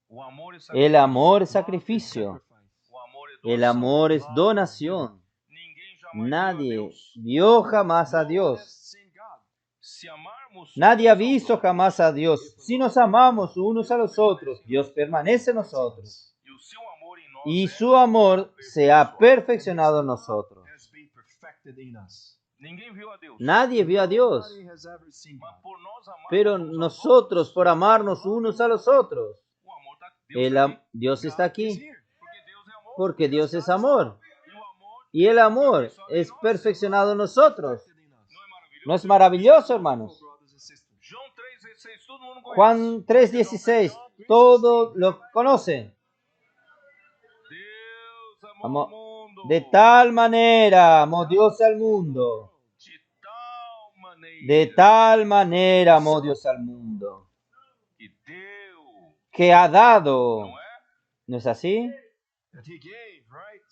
O amor é El amor es sacrificio. Sacrifice. O amor é El doação. amor es donación. Ninguém jamais viu a Nadie Deus. vio jamás a Dios. Seen God. Se amarmos Nadie ha uns aos visto outros, jamás a Dios. Si nos amamos unos a los otros, Dios permanece en nosotros. e o seu amor em nós Y é su amor se ha perfeccionado en nosotros. Has been perfected in us. Ninguém viu a Deus. Nadie vio a Dios. Nobody has ever seen Mas God. por nós amarmos Pero uns aos nosotros, por amarnos unos a los otros, outros, o amor tá, Deus tá aqui. Dios está God is aquí. here. Porque Deus é amor. Porque Dios es amor. E o amor Y el amor es perfeccionado en nosotros. Perfected in us. não é maravilhoso? ¿No es maravilloso, hermanos? Brothers and sisters. João 3,16, todo mundo conhece. Juan 3:16, todos lo conocen. Deus amou Amó- o mundo De tal manera amó Dios al mundo. de De tal manera amó Dios al mundo. que deu, Que ha dado. não é? ¿No es así? that he gave, right?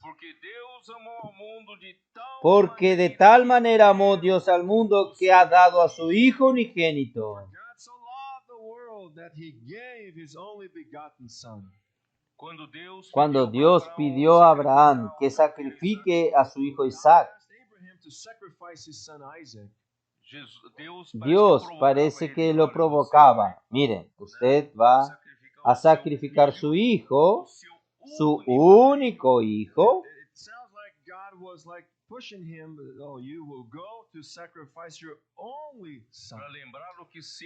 Porque de tal manera amó Dios al mundo que ha dado a su Hijo unigénito. God so loved the world that he gave his only begotten Son. Cuando Dios pidió a Abraham que sacrifique a su hijo Isaac, Asked Abraham to sacrifice his son Isaac. Dios parece que lo provocaba. Miren, usted va a sacrificar su hijo, su único hijo, It sounds like God was like pushing him, oh, you will go to sacrifice your only son.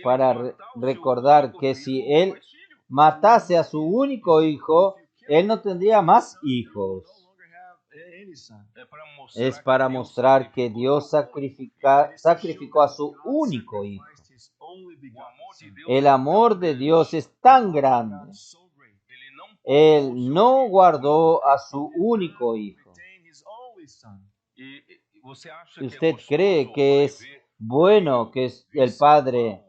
para recordar que si él matase a su único hijo, él no tendría más hijos. No longer have any son. Es para mostrar que Dios sacrificó a su único hijo. Sacrificed his only begotten son. El amor de Dios es tan grande. So great. Él no guardó a su único hijo. Retain his only son. Si usted cree que es bueno que el Padre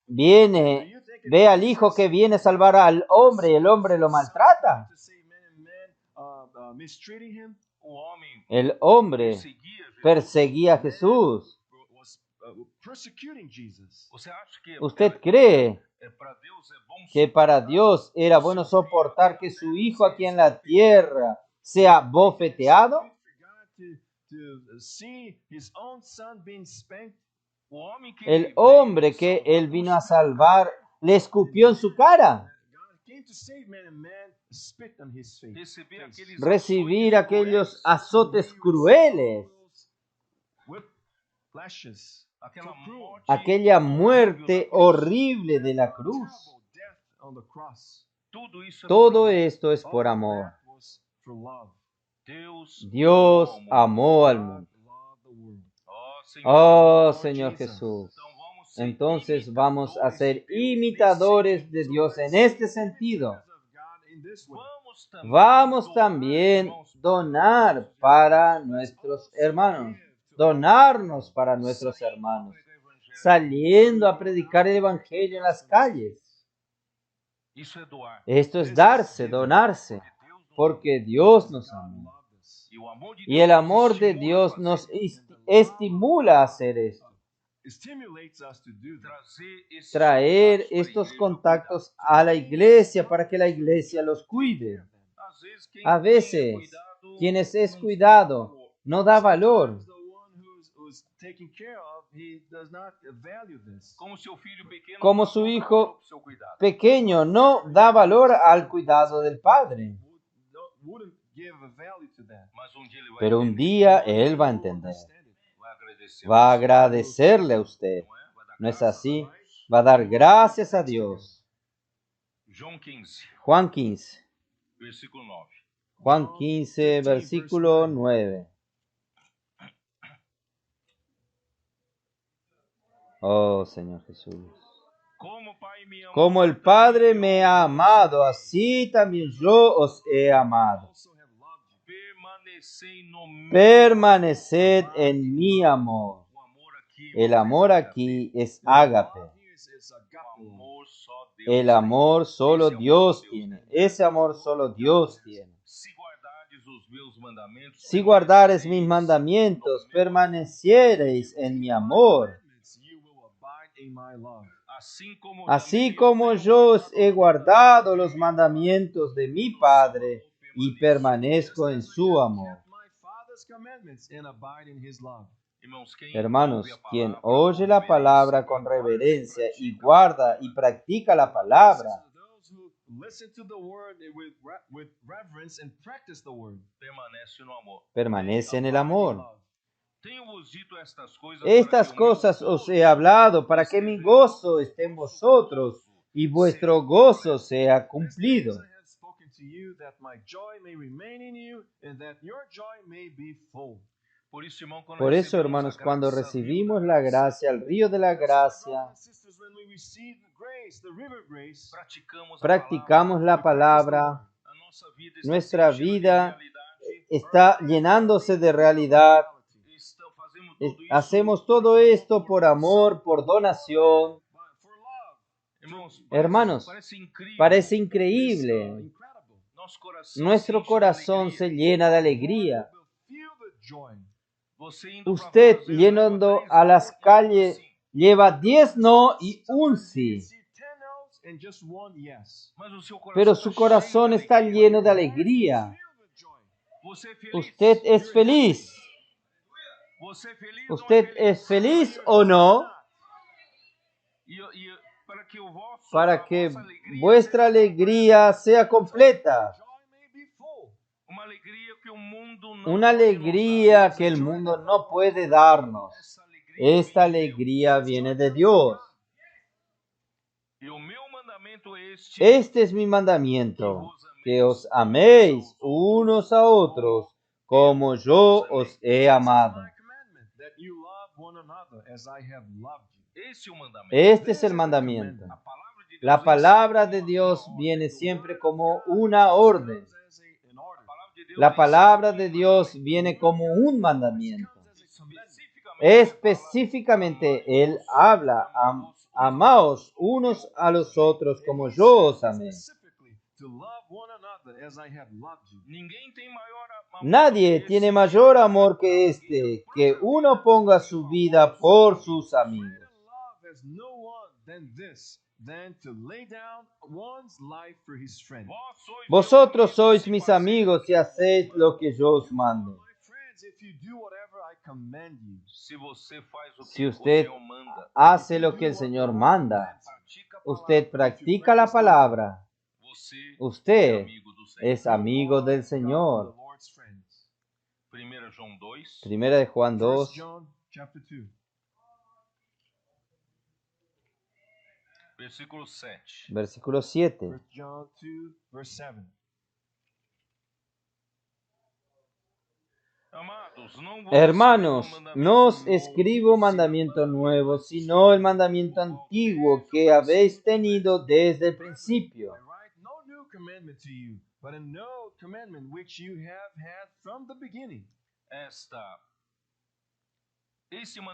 viene, ve al Hijo que viene a salvar al hombre y el hombre lo maltrata. To say men and men mistreating him El hombre perseguía a Jesús. was persecuting Jesus. ¿Usted cree que para Dios era bueno soportar que su hijo aquí en la tierra sea bofeteado? For God to see his own son being spanked. El hombre que él vino a salvar le escupió en su cara. God came to save man and man spit on his face. Recibir aquellos azotes crueles, Whip lashes. So cruel. aquella muerte horrible de la cruz. Terrible death on the cross. Todo esto es por All amor. that was for love. Dios amó al mundo. God loved the world. Oh Señor Jesús. Entonces vamos a ser imitadores de Dios en este sentido. Of God in this way. Vamos también a donar para nuestros hermanos, donarnos para nuestros hermanos, saliendo a predicar el Evangelio en las calles. Esto es darse, donarse, porque Dios nos ama. Y el amor de Dios nos estimula a hacer esto, It stimulates us to do that. traer estos contactos a la iglesia para que la iglesia los cuide. A veces, quienes es cuidado no da valor, The one who's taken care of, he does not value this. como su hijo pequeño no da valor al cuidado del padre. Wouldn't give a value to that. Pero un día él va a entender, Understand it. va a agradecerle a usted. ¿No es así? Va a dar gracias a Dios. Juan 15. Juan 15, versículo 9. Oh Señor Jesús. Como el Padre me ha amado, así también yo os he amado. Also have loved you. Permaneced en mi amor. El amor aquí es ágape. It's agape love. El amor solo Dios tiene. Ese amor solo Dios tiene. Si guardares mis mandamientos, permaneciereis en mi amor. You will abide in my love. Así como yo os he guardado los mandamientos de mi Padre y permanezco en su amor. Kept my Father's commandments and abide in his love. Hermanos, quien oye la palabra con reverencia y guarda y practica la palabra, So those who listen to the word with reverence and practice the word. permanece en el amor. Love. Estas cosas os he hablado para que mi gozo esté en vosotros y vuestro gozo sea cumplido. I have spoken to you that my joy may remain in you and that your joy may be full. Por eso, hermanos, cuando recibimos la gracia, el río de la gracia, Brothers and sisters, when we receive grace, the river grace, practicamos la palabra, nuestra vida está llenándose de realidad. Hacemos todo esto por amor, por donación. for love. Hermanos, parece increíble. Incredible. nuestro corazón se llena de alegría. Will feel the joy. Você indo pra Usted rua, às vezes, yendo leva 10 a las não e calles sim. lleva 10 no y un sí, See 10 no's and just one yes. Mas o seu coração pero está su cheio corazón de está alegria. lleno de alegría. Feel the joy. Você é feliz? Usted es feliz. Você é feliz ¿Usted ou é feliz? es feliz o no? E para que o vosso, Para a que vossa alegria vuestra seja alegría sea completa. Joy may be full. uma alegria que o mundo não Una pode nos alegría que el mundo no puede darnos. Esta alegría viene de Dios. dar. E o meu mandamento é este: Este es mi mandamiento, que os améis unos a otros como yo os he amado. My commandment, that you love one another as I have loved you. esse é o mandamento. Este es el mandamiento. A palavra de Deus La ensina palabra de como Dios uma viene ordem. siempre como una orden. As an order. A palavra de Deus La ensina palabra como de um Dios mandamento. viene como un mandamiento. Específicamente, Específicamente, Él habla, amaos unos a los otros como yo os amé. Specifically, to love one another as I have loved you. Ninguém tem maior amor Nadie que tiene esse mayor amor que este, que uno ponga su vida por sus amigos. Greater love has no one than this, than to lay down one's life for his friend. Vosotros sois mis amigos si hacéis lo que yo os mando. My friends, if you do whatever I command you. Se você faz o Si que o usted Senhor manda, hace lo que el Señor manda, pratica a palavra, usted practica la palabra, você usted é amigo do Senhor. es amigo del The Señor. Lord's friends. 1 João 2, Primera de Juan 1 2, John chapter 2, versículo 7. versículo 7. 1 John 2, verse 7. Amados, não vos Hermanos, escrevo mandamento no os novo, escribo mandamiento nuevo, sino el mandamiento antiguo que habéis tenido desde el principio. I write no new commandment to you, but a no commandment which you have had from the beginning.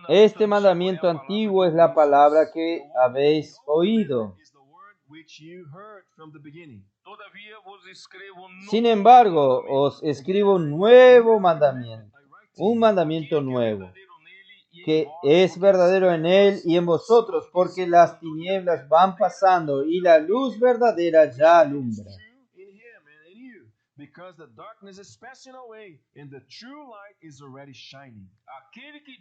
Este mandamiento antiguo es la palabra que habéis oído. Is the word which you heard from the beginning. Todavia vos escrevo Sin embargo, os escribo un nuevo mandamiento, I write to un you, mandamiento nuevo, que es verdadero en él y en vosotros, porque las tinieblas van pasando y la luz verdadera ya alumbra. true in him and in you, because the darkness is passing away and the true light is already shining.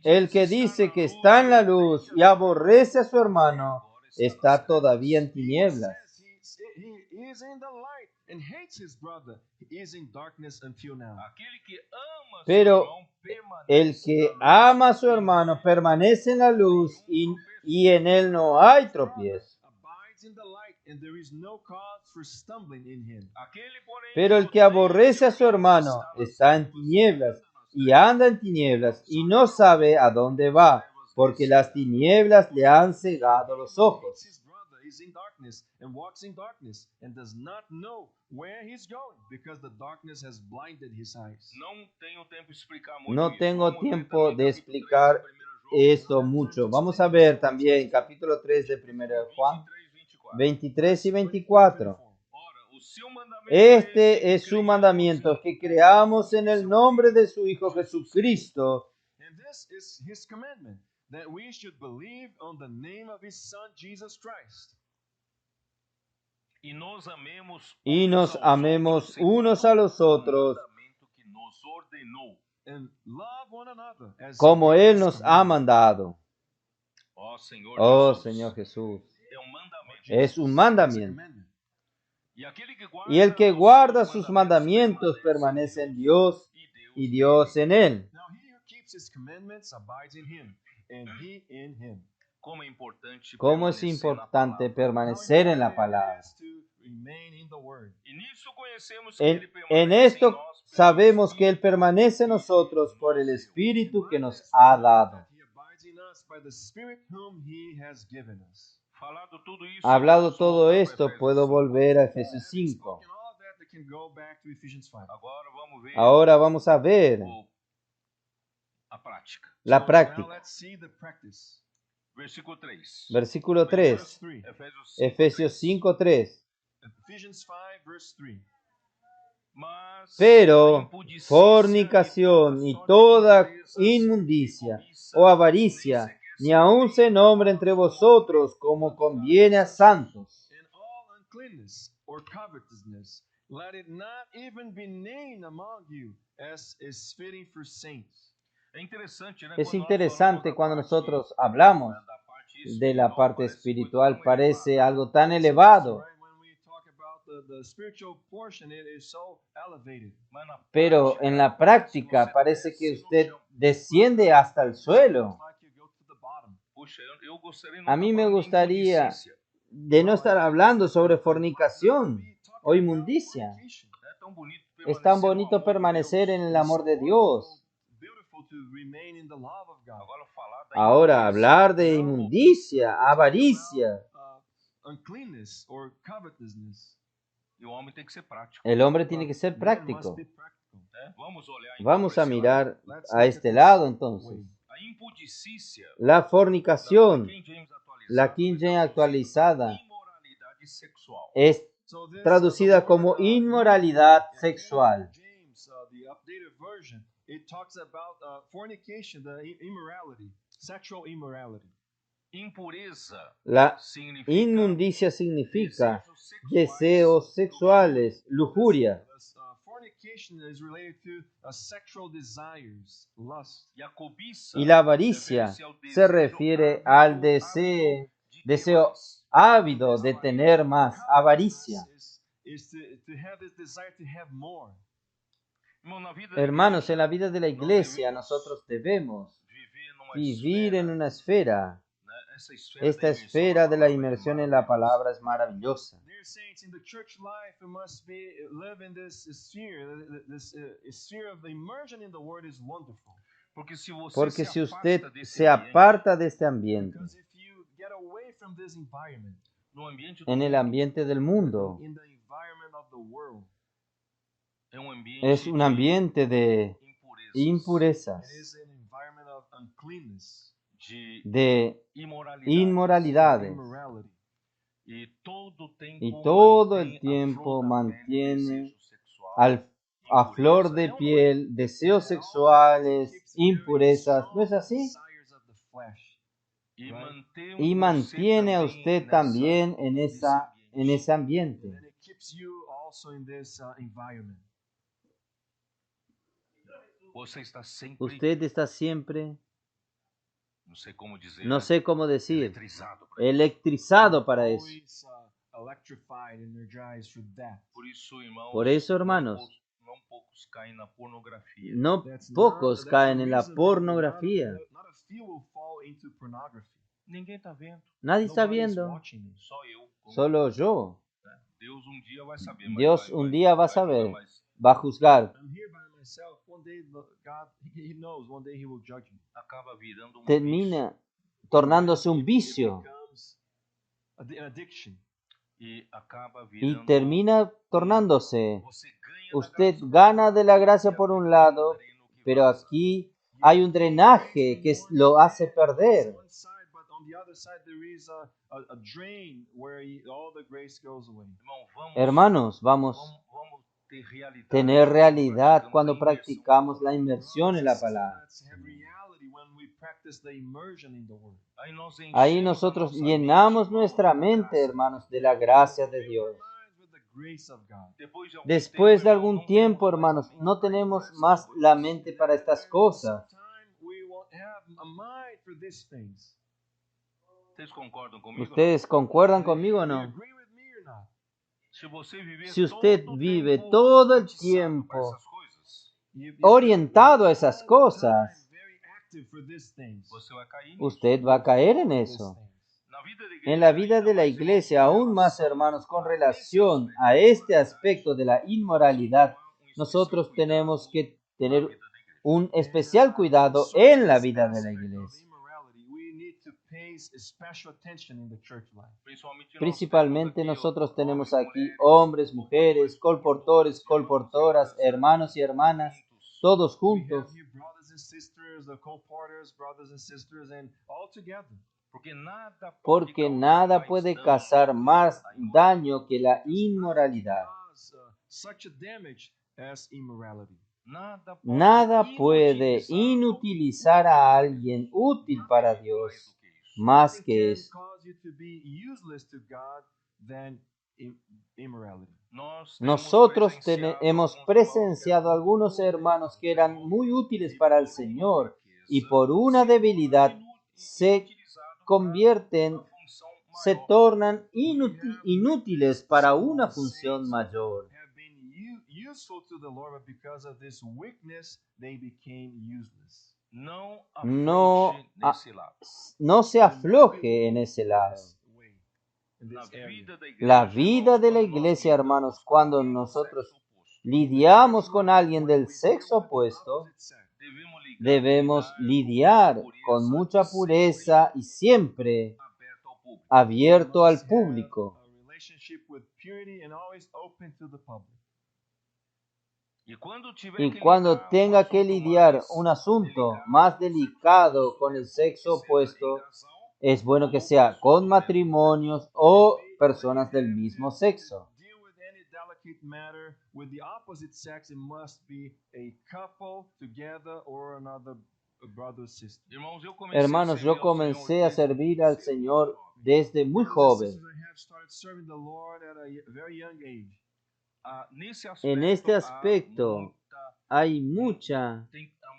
El que dice que está en la luz y aborrece a su hermano, está todavía en tinieblas. He is in the light and hates his brother. He is in darkness until now. Pero el que ama a su hermano permanece en la luz y en él no hay tropiezo. Abides in the light and there is no cause for stumbling in him. Pero el que aborrece a su hermano está en tinieblas y anda en tinieblas y no sabe a dónde va, porque las tinieblas le han cegado los ojos. His brother is in darkness and walks in darkness and does not know where he's going because the darkness has blinded his eyes. No tengo tiempo de explicar esto mucho. Vamos a ver también capítulo 3 de 1 Juan 23 y 24. Este es su mandamiento, que creamos en el nombre de su Hijo Jesucristo And this is his commandment, that we should believe on the name of his Son Jesus Christ. y nos amemos unos a los otros que nos ordenou. And love one another as como he Él has nos ha commanded. mandado. Ó Senhor Oh Jesus, Señor Jesús, é um mandamento. es un It's a mandamiento. commandment. Y el que guarda sus mandamientos permanece en Dios y Dios en él. Now he who keeps his commandments abides in him, and he in him. Como é importante Cómo es permanecer na importante palavra. permanecer en la How palabra. it is to remain in the word. E nisso conhecemos que En, ele permanece en em esto nós pelo sabemos que Él Espírito permanece en nosotros por el Espíritu que nos ha dado. He abides in us by the Spirit whom he has given us. Falado tudo isso, Hablado posso todo voltar para esto, Efésios puedo 5. volver a Efesios 5. Spoken all of that, they can go back to Ephesians 5. Agora vamos ver Ahora vamos a ver a prática. la Now práctica. let's see the practice. Versículo 3. Versículo Verse 3, 3. Efésios 5. Efesios 5:3. Ephesians 5, verse 3. Pero fornicación y toda inmundicia o avaricia, ni aun se nombre entre vosotros como conviene a santos. And all uncleanness or covetousness, let it not even be named among you, as is fitting for saints. Es interesante cuando nosotros hablamos de la parte espiritual, parece algo tan elevado, Right? When we talk about the spiritual portion, it is so elevated. pero en la práctica parece que usted desciende hasta el suelo. It's like you go to the bottom. A mí me gustaría de no estar hablando sobre fornicación o inmundicia. Es tan bonito permanecer en el amor de Dios. Beautiful to remain in the love of God. Ahora, hablar de inmundicia, avaricia, Uncleanness or covetousness. E o homem tem que ser prático. el hombre tiene que ser Man práctico. must be practical. Vamos olhar então Vamos por a esse mirar Let's a look este at this lado way. entonces. A impudicícia, La fornicación, King James la atualizado, King James actualizada, imoralidade sexual. es So this, traducida the como word, inmoralidad in sexual. James, the updated version, it talks about fornication, the immorality, sexual immorality. Impureza La significa inmundicia significa desejos deseos sexuales, lujuria. Fornication is related to sexual desires, lust. e a cobiça Y la avaricia refere-se ao se desejo refiere ávido, al ávido deseo, de ter deseo mais. ávido de tener más, avaricia. Is to have this desire to have more. Irmão, na vida da Hermanos, en igreja, la vida de la iglesia nosotros debemos vivir en una esfera. né, essa esfera Esta da imersão esfera na de la palavra inmersión en é la palabra es maravillosa. Dear saints, in the church life, we must live in this sphere. This sphere of immersion in the Word is wonderful. Porque se você Porque se si usted afasta desse se ambiente, aparta de este ambiente, Because if you get away from this environment, no ambiente do en el mundo, ambiente del mundo, in the environment of the world, é um ambiente es un ambiente de de it impurezas, is an environment of uncleanness, de imoralidade. inmoralidades. immorality. E todo tempo Y todo el mantém a tiempo flor da pele mantiene desejo sexual, a flor de impureza. É ou não é? piel deseos sexuales, impurezas. ¿No es así? Desires of the flesh. E mantém Y você mantiene a também usted nessa- también en nesse ese ambiente. ambiente. And it keeps you also in this environment. Você está sempre, Usted está siempre, não sei como dizer, no sé cómo decir, eletrizado para isso. electrizado para eso. Always electrified, energized through that. Por isso, irmãos, Por eso, hermanos, não poucos caem na pornografia. no That's pocos not- caen that's en the la reason that pornografía. Not a few will fall into pornography. Ninguém está vendo, Nadie está Nobody's viendo, watching it. só eu. como solo yo. Deus um dia vai saber. mas Dios vai- un vai- día va a vai julgar, saber, mas va a juzgar. I'm here by myself. One day, God, He knows. One day He will judge me. acaba virando um Termina tornándose un It vicio becomes an addiction. e acaba y virando. termina tornándose. Você ganha da Usted graça gana de la gracia por un lado, pero aquí hay un drenaje que lo hace perder. One side, but on the other side there is a drain where all the grace goes away. Irmão, vamos, Hermanos, vamos vamos ter realidade. a tener realidad Praticamos cuando a imersão. practicamos la inmersión en la palabra. Let's have reality when we practice the immersion in the Word. Aí nós Ahí enchemos a nosotros nossa llenamos mente, nuestra mente, hermanos, de la gracia de Dios. With the grace of God. Depois de algum Después de tempo, algún irmão, tiempo, não temos mais hermanos, a mente no para tenemos essas más coisas. la mente para estas cosas. Sometime we won't have a mind for these things. Vocês concordam comigo? ¿Ustedes concuerdan conmigo o Do you no? agree with me or not? Se você viver Si usted todo o vive tempo todo el atiçado tiempo para essas coisas, orientado a esas All the cosas, time very active for these things. você vai cair nisso. usted va a caer en These eso. things. Na vida da igreja, En la vida ainda de la mais iglesia, aún más, hermanos, con relación a este aspecto de la inmoralidad, nosotros tenemos que tener un especial cuidado en la vida de la iglesia. We need to pay special attention in the church life. principalmente nós Principalmente temos aqui, nosotros ó, tenemos homens, aquí mulheres, hombres, mujeres, colportores, colportoras, hermanos y hermanas, todos We have juntos, here brothers and sisters, the co-porters, brothers and sisters, and all together. porque nada puede causar más daño que la inmoralidad. Such a damage as immorality. Nada puede inutilizar a alguien útil para Dios más Nothing que can eso. cause you to be useless to God than immorality. Nosotros hemos presenciado algunos hermanos que eran muy útiles para el Señor y por una debilidad se convierten, se tornan inútiles para una función mayor. Have been useful to the Lord, but because of this weakness, they became useless. Não No, afrouxe nesse lado. no se afloje en ese lado. Way, in Na this area. vida da igreja, La vida de la irmãos, iglesia, quando nós hermanos, lidamos com cuando alguém do nosotros sexo oposto, lidiamos con alguien del sexo opuesto, debemos lidiar con mucha pureza y siempre aberto ao público. abierto al Must have público. a relationship with purity and always open to the public. E quando tiver Y que cuando lidar tenga que assunto lidiar mais un asunto delicado, más delicado con el sexo opuesto, es bueno que sea con matrimonios o personas del mismo sexo. Deal with any delicate matter with the opposite sex, it must be a couple together or another brother or sister. irmãos, eu comecei Hermanos, yo comencé a servir al Señor desde muy joven. Sisters, I have started serving the Lord at a very young age. Nesse En este aspecto, aspecto há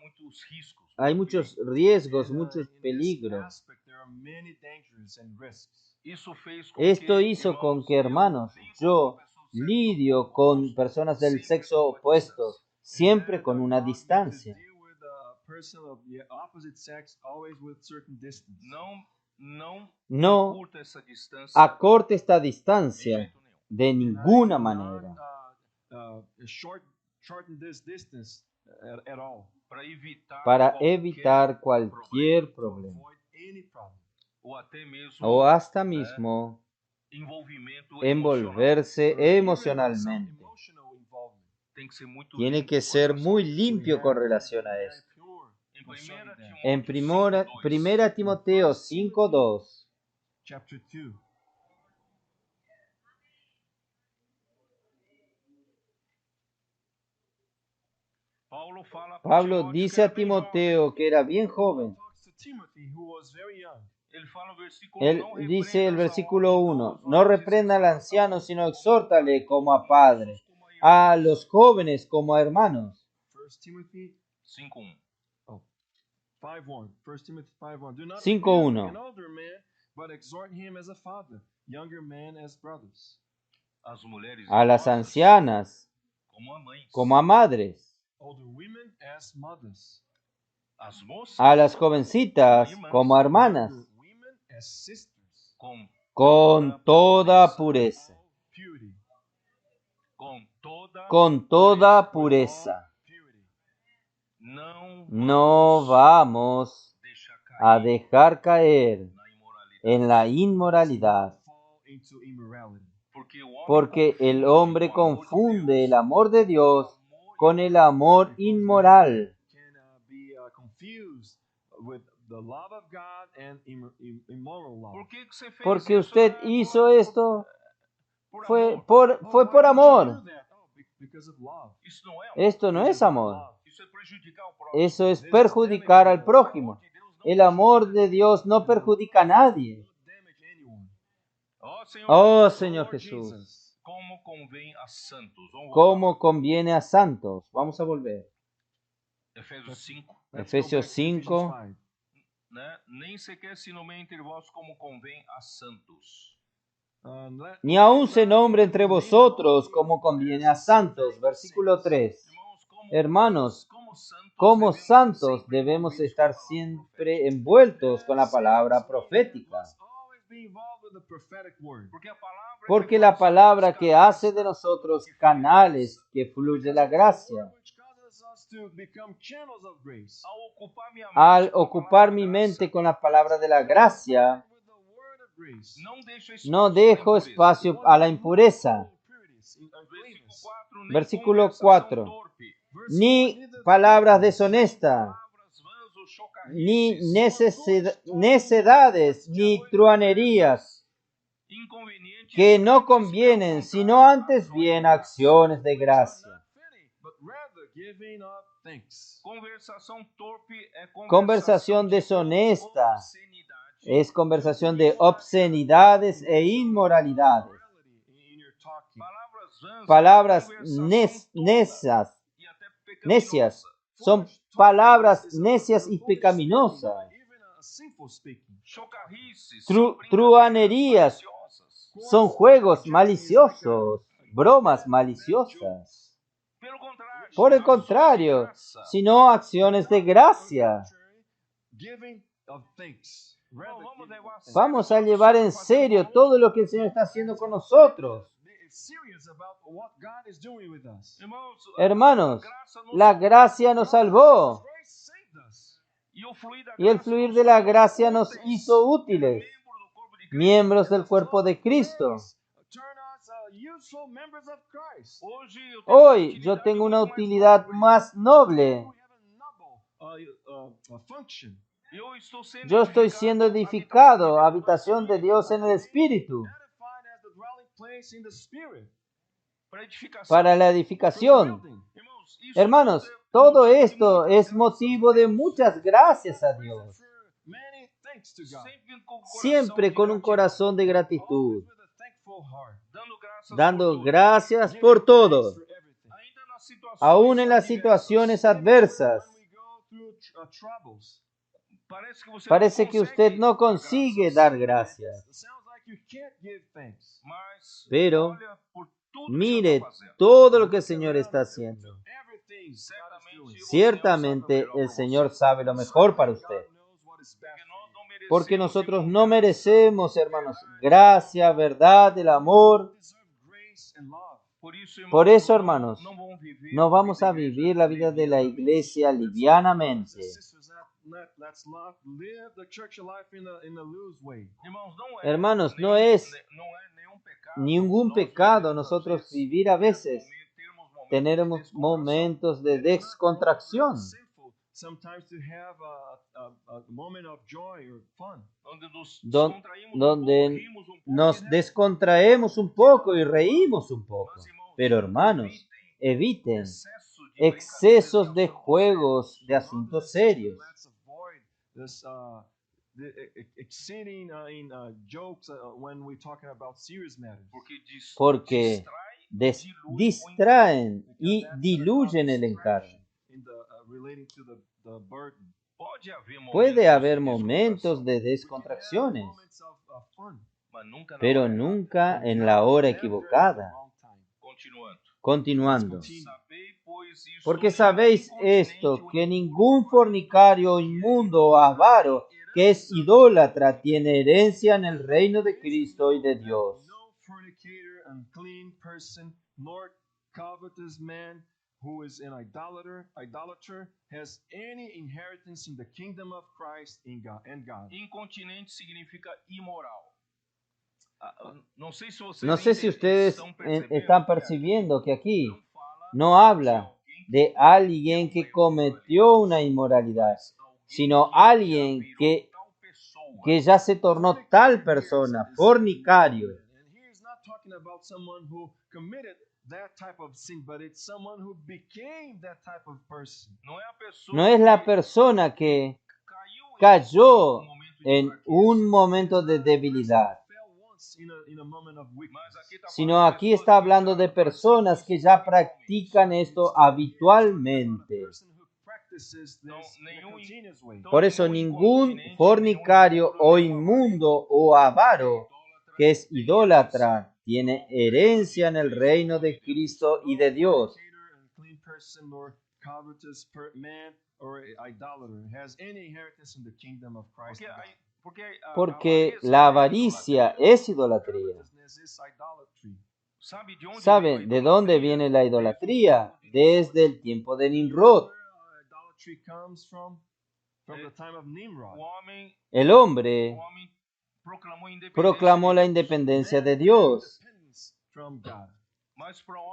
muitos riscos. hay muchos riesgos, And, muchos in this peligros. aspect, there are many dangers and risks. Isso fez com Esto que, hizo con irmãos, que, hermanos, yo lidio con personas del sexo opuesto, siempre con una distancia. To deal with a person of the opposite sex, always with certain distance. não No curta essa distância acorte esta de distancia jeito nenhum. de ninguna manera Shorten this distance at all. para evitar cualquier problema Avoid any problem. ou até mesmo o hasta mismo envolvimento emocional. envolverse Or even emocionalmente. some emotional involvement. Tem que ser muito Tiene limpo que com ser relação muy a isso. limpio con relación a Very esto. pure Em concerning that. En 5:2, primera Timoteo 5:2, Chapter 2. Paulo dice a Timoteo, que era bien joven, Talks to Timothy, who was very young. Ele fala no versículo, él "Não dice el repreendas versículo ao 1, homem, no reprenda al anciano, sino exhórtale como a padre, a los jóvenes como a hermanos. 1 Timothy 5:1. 5:1. 1 Timothy 5:1. Do not 5:1. rebuke an older man, but exhort him as a father, younger men as brothers. As mulheres A las idosas ancianas como a mães, como a madres, Older women as mothers. as moças a las jovencitas como a hermanas, Younger women as sisters. con toda pureza, Purity. com toda pureza. Purity. Não No vamos deixar a cair dejar caer na imoralidade, en la inmoralidad, Fall into immorality. porque el hombre confunde el amor de Dios con el amor inmoral. Can be confused with the love of God and immoral love. Por que você fez Porque isso? usted hizo esto fue amor. por Why did you amor. do that? Oh, because of love. Isso não é amor. Esto no es amor. Isso é prejudicar o próximo. Eso es perjudicar al prójimo. El amor de Dios no perjudica a nadie. Don't damage anyone. Oh Señor Lord Jesús, Jesus. Como convém a santos. Vamos voltar. cómo conviene a santos. Vamos a volver. Efésios 5. Let's go Efesios back to Ephesians 5. 5. Né? Nem sequer se nomeia entre vós como convém a santos. Ni aun se nombre entre vosotros como conviene a santos. Versículo 3. Hermanos, como santos debemos estar siempre envueltos con la palabra profética. Porque la palabra que hace de nosotros canales que fluye la gracia. Al ocupar mi mente con la palabra de la gracia, no dejo espacio a la impureza. Versículo 4. Ni palabras deshonestas, ni necedades, ni truanerías, que no convienen, sino antes bien acciones de gracia. giving of thanks. Conversación deshonesta es conversación de obscenidades e inmoralidades. In your talking. Palabras necias son palabras necias y pecaminosas. Even a sinful speaking. Truhanerías son juegos maliciosos, bromas maliciosas. Por el contrario, sino acciones de gracia. Giving of thanks. Rather giving of thanks. Vamos a llevar en serio todo lo que el Señor está haciendo con nosotros. It's serious about what God is doing with us. Hermanos, la gracia nos salvó Grace saved us. y el fluir de la gracia nos hizo útiles, miembros del cuerpo de Cristo. Turn us useful members of Christ. Hoy yo tengo una utilidad más noble. We have a noble function. Yo estoy siendo edificado, habitación de Dios en el Espíritu, Edified as the dwelling place in the Spirit. para la edificación. Building. Hermanos, todo esto es motivo de muchas gracias a Dios, Many thanks to God. siempre con un corazón de gratitud, With a thankful heart. dando gracias por todo, For everything. aún en las situaciones adversas. When we go through troubles, Parece que usted no consigue dar gracias, it sounds like you can't give thanks. pero mire todo lo que el Señor está haciendo. Everything God is doing. Ciertamente el Señor sabe lo mejor para usted, God knows what is best for you. porque nosotros no merecemos, hermanos, gracia, verdad, el amor. You deserve grace and love. Por eso, hermanos, no vamos a vivir la vida de la iglesia livianamente. Sisters, let's live the church life in a loose way. Hermanos, no es ningún pecado nosotros vivir a veces. Tenemos momentos de descontracción, Sinful sometimes to have a moment of joy or fun. donde nos descontraemos un poco y reímos un poco. Pero, hermanos, eviten excesos de juegos de asuntos serios. Let's avoid this exceeding in jokes when we're talking about serious matters. Porque distraen y diluyen el encargo. In the relating to the burden. Puede haber momentos de descontracciones, Moments of fun. pero nunca en la hora equivocada. Wrong time. Continuando. Porque sabéis esto, que ningún fornicario, inmundo o avaro, que es idólatra, tiene herencia en el reino de Cristo y de Dios. No fornicator, unclean person, nor covetous man who is an idolater has any inheritance in the kingdom of Christ and God. Incontinente significa imoral. No sé si ustedes están percibiendo que aquí no habla de alguien que cometió una inmoralidad, sino alguien que ya se tornó tal persona, fornicario. And here is not talking about someone who committed that type of sin, but it's someone who became that type of person. No es la persona que cayó en un momento de debilidad, Fell once in a moment of weakness. sino aquí está hablando de personas que ya practican esto habitualmente. Person who practices this in a continuous way. Por eso ningún fornicario o inmundo o avaro que es idólatra tiene herencia en el reino de Cristo y de Dios. Fornicator, unclean person, or covetous man, or idolater has any inheritance in the kingdom of Christ. and God. Porque la avaricia es idolatría. Covetousness is idolatry. ¿Saben de dónde viene la idolatría? Desde el tiempo de Nimrod. Where idolatry comes from the time of Nimrod. El hombre proclamó la independencia de Dios, Independence from God.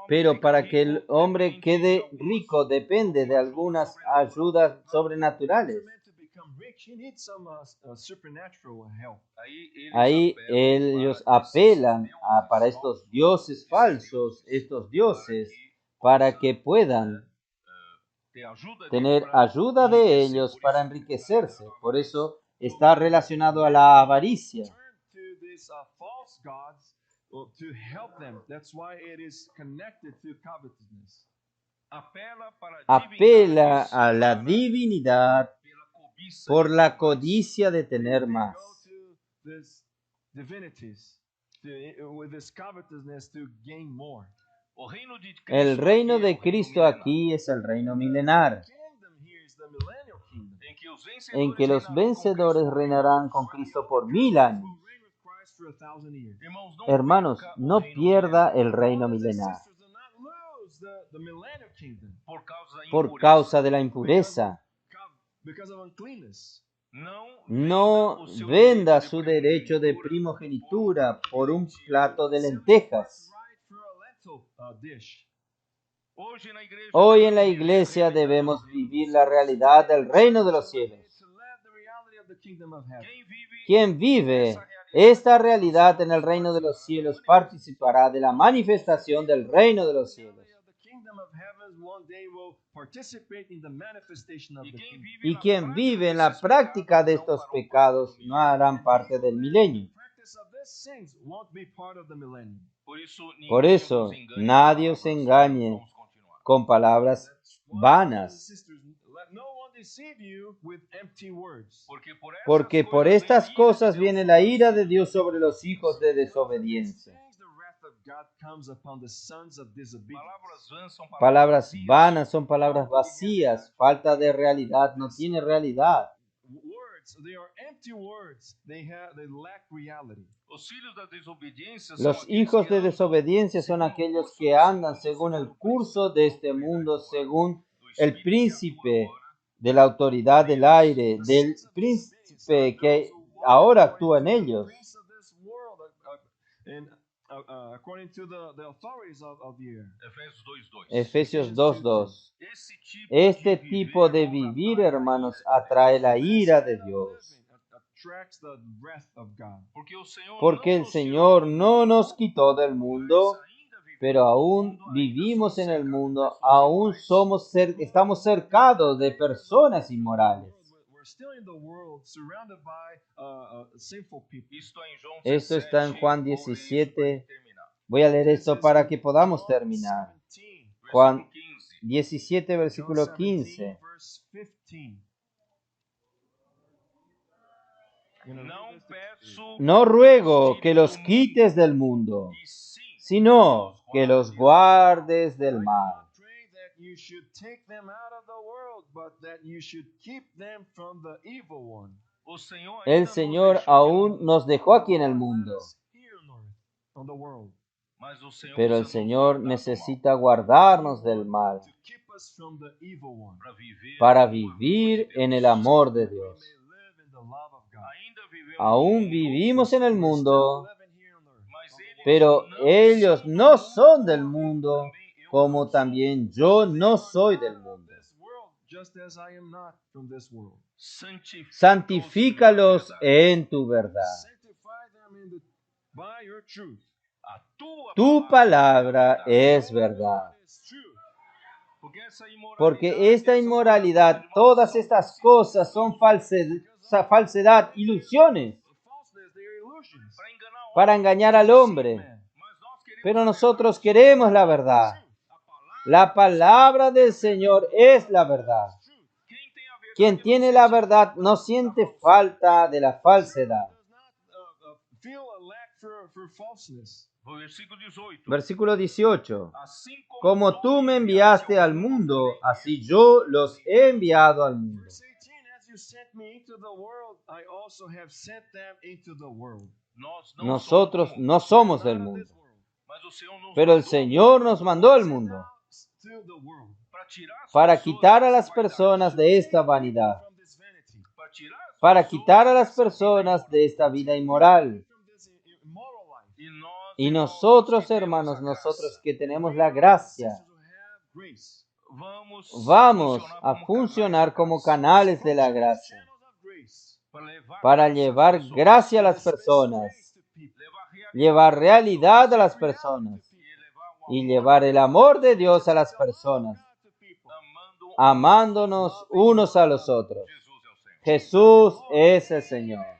pero para que el hombre quede rico depende de algunas ayudas sobrenaturales. For man to become rich, he needs some supernatural help. Ahí ellos apelan para estos dioses falsos, estos dioses, para que puedan tener ayuda de ellos para enriquecerse. Por eso está relacionado a la avaricia. Turn to these false gods to help them. That's why it is connected to covetousness. Apela a la divinidad por la codicia de tener más. Go to these divinities with this covetousness to gain more. El reino de Cristo aquí es el reino milenar, Kingdom here is the millennial kingdom. en que los vencedores reinarán con Cristo por 1000 años. Will reign with Christ for 1,000 years. Hermanos, no pierda el reino milenar Sisters, do not lose the millennial kingdom por causa de la impureza. because of uncleanness. No venda su derecho de primogenitura por un plato de lentejas. Right for a lentil dish. Hoy en la iglesia debemos vivir la realidad del reino de los cielos. To live the reality of the kingdom of heaven. Quien vive esta realidad en el reino de los cielos participará de la manifestación del reino de los cielos. The kingdom of heaven one day will participate in the manifestation of the kingdom. Y quien vive en la práctica de estos pecados no harán parte del milenio. Practice of these sins won't be part of the millennium. Por eso, nadie os engañe con palabras vanas, Sisters, let no one deceive you with empty words. porque por estas cosas viene la ira de Dios sobre los hijos de desobediencia. Things the wrath of God comes upon the sons of disobedience. Palabras vanas son palabras vacías, falta de realidad, no tiene realidad. Words, they are empty words. They lack reality. Los hijos de desobediencia son aquellos que andan según el curso de este mundo, según el príncipe de la autoridad del aire, del príncipe que ahora actúa en ellos. Prince of this world, and according to the authorities of the air. Efesios 2:2. Este tipo de vivir, hermanos, atrae la ira de Dios, Attracts the wrath of God. porque el Señor no nos quitó del mundo, pero aún vivimos en el mundo, aún estamos cercados de personas inmorales. We're still in the world, surrounded by sinful people. Esto está en Juan 17. Voy a leer esto para que podamos terminar. 17, Juan 17, versículo 15. verse 15. You know, No ruego que los quites del mundo, sino que los guardes del mal. pray that you should take them out of the world, but that you should keep them from the evil one. El Señor aún nos dejó aquí en el mundo, Here on earth, on the world, pero el Señor necesita guardarnos del mal to keep us from the evil one. para vivir en el amor de Dios. May live in the love of God. Aún vivimos en el mundo, Living here on earth. pero ellos no son del mundo, como también yo no soy del mundo. This world, just as I am not from this world. Santifícalos en tu verdad. Sanctify them by your truth. Tu palabra es verdad. It's true. Porque esta inmoralidad, todas estas cosas son falsedad, ilusiones, The falseness, they are illusions. para engañar al hombre. Pero nosotros queremos la verdad. La palabra del Señor es la verdad. Quien tiene la verdad no siente falta de la falsedad. Does not feel a lack for falseness. Versículo 18. Como tú me enviaste al mundo, así yo los he enviado al mundo. Verse 18, as you sent me into the world, I also have sent them into the world. Nosotros no somos del Not of mundo, this world. pero el Señor nos mandó al mundo To the world. para quitar a las personas de esta vanidad, From this vanity. para quitar a las personas de esta vida inmoral. From this immoral life. Y nosotros, hermanos, nosotros que tenemos la gracia, Sisters who have grace. vamos a funcionar como canales de la gracia Channels of grace. para llevar gracia a las personas, Grace to people. llevar realidad a las personas y llevar el amor de Dios a las personas, To people. amándonos unos a los otros. Jesús es el Señor.